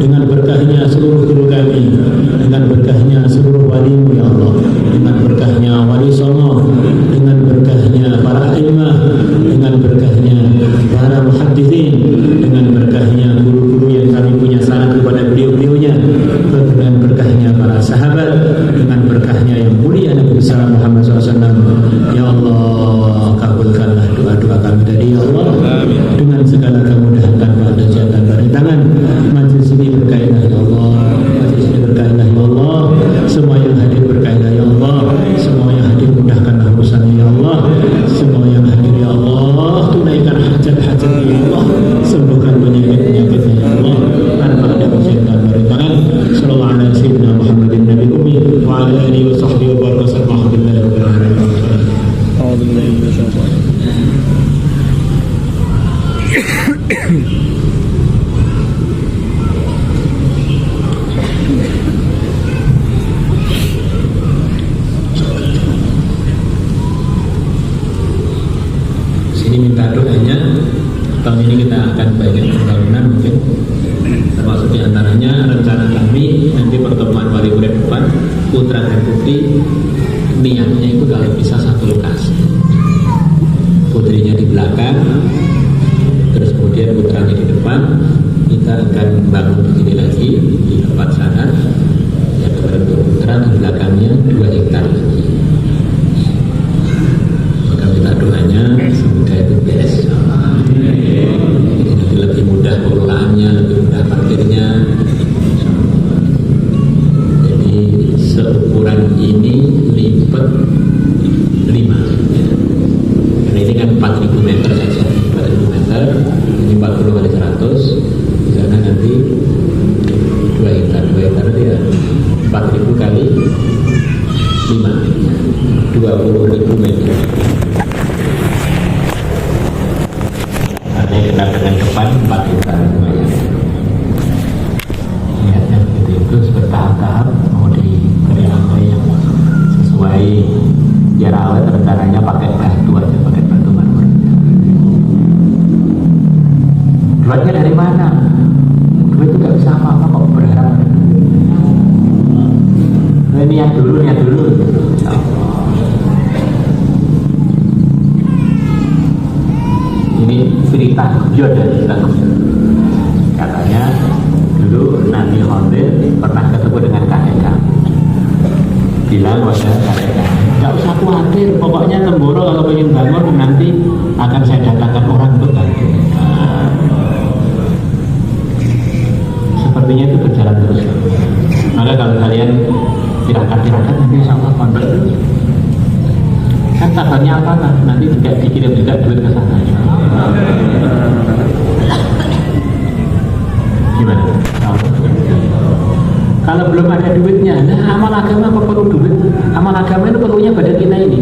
B: dengan berkahnya seluruh guru kami, dengan berkahnya seluruh wali-Mu ya Allah, dengan berkahnya wali songo, dengan berkahnya para imam, dengan berkahnya para muhaddithin, dengan berkahnya guru-guru yang kami punya sanad kepada beliau-beliaunya, dengan berkahnya para sahabat, dengan berkahnya yang mulia Nabi besar Muhammad SAW. Ya Allah, kabulkanlah doa-doa kami tadi ya Allah. Dengan segala kemudahan tanpa hajat tanpa rintangan, majelis ini berkailah ya Allah, majelis ini berkailah ya Allah, semua yang hadir berkailah ya Allah, semua yang hadir mudahkanlah urusannya ya Allah, semua yang hadir ya Allah tunaikan hajat-hajatnya ya Allah, sembuhkan penyakit-penyakitnya ya Allah, tanpa ada hajat tanpa rintangan. Sallallahu alaihi sayyidina Muhammadin nabi ummi wa ala alihi wa sahbihi wa baraka alhamdulillahi rabbil alamin.
A: A'udzu billahi minasy syaithanir
B: Sini minta doanya. Tahun ini kita akan banyak pembangunan mungkin, termasuk diantaranya rencana kami nanti pertemuan wali murid depan putra dan putri, niatnya itu kalau bisa satu lokasi, putrinya di belakang, terus kemudian putranya di depan. Kita akan bangun begini lagi di tempat sana, yang kemarin untuk putra, di belakangnya 2 hektar lagi. Maka minta doanya semoga itu beres, jadi lebih mudah pengelolaannya, lebih mudah parkirnya. Jadi seukuran ini lipat 5 ya. Karena ini kan 4.000 meter saja, 4.000 meter, ini 40 kali 100, di sana nanti 2 hektar itu ya 4.000 kali 5, 20.000 meter. Artinya kita dengan depan 4 hektar lumayan. Niatnya begitu itu bertahap-tahap mau diberi yang baik. Biar awet rencananya pakai batu aja, pakai batu marmer. Duitnya dari mana? Duit itu gak bisa apa-apa kok berharap. Niat dulu, niat dulu. Ini cerita Guyur dari cerita Guyur. Katanya dulu Nabi Khidir pernah ketemu dengan kakek kami. Bilang pada kakek kami, nggak usah khawatir, pokoknya Temboro kalau ingin bangun nanti akan saya datangkan orang untuk bantu. Sepertinya itu berjalan terus. Maka kalau kalian tirakat nanti sama pondok kan kabarnya apa kan? Nanti juga dikirim juga duit ke sana. Gimana? Kalau belum ada duitnya, nah amal agama apa perlu duit? Amal agama itu perlunya badan kita ini.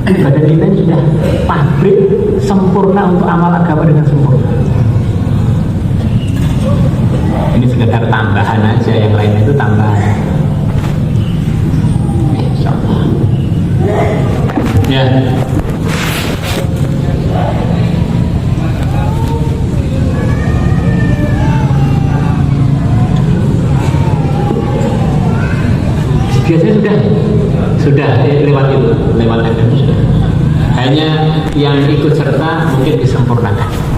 B: Badan kita ini sudah pabrik sempurna untuk amal agama dengan sempurna. Ini sekedar tambahan aja, yang lain itu tambahan. Insyaallah. Ya. Biasanya sudah lewat itu, lewat sudah. Hanya yang ikut serta mungkin disempurnakan.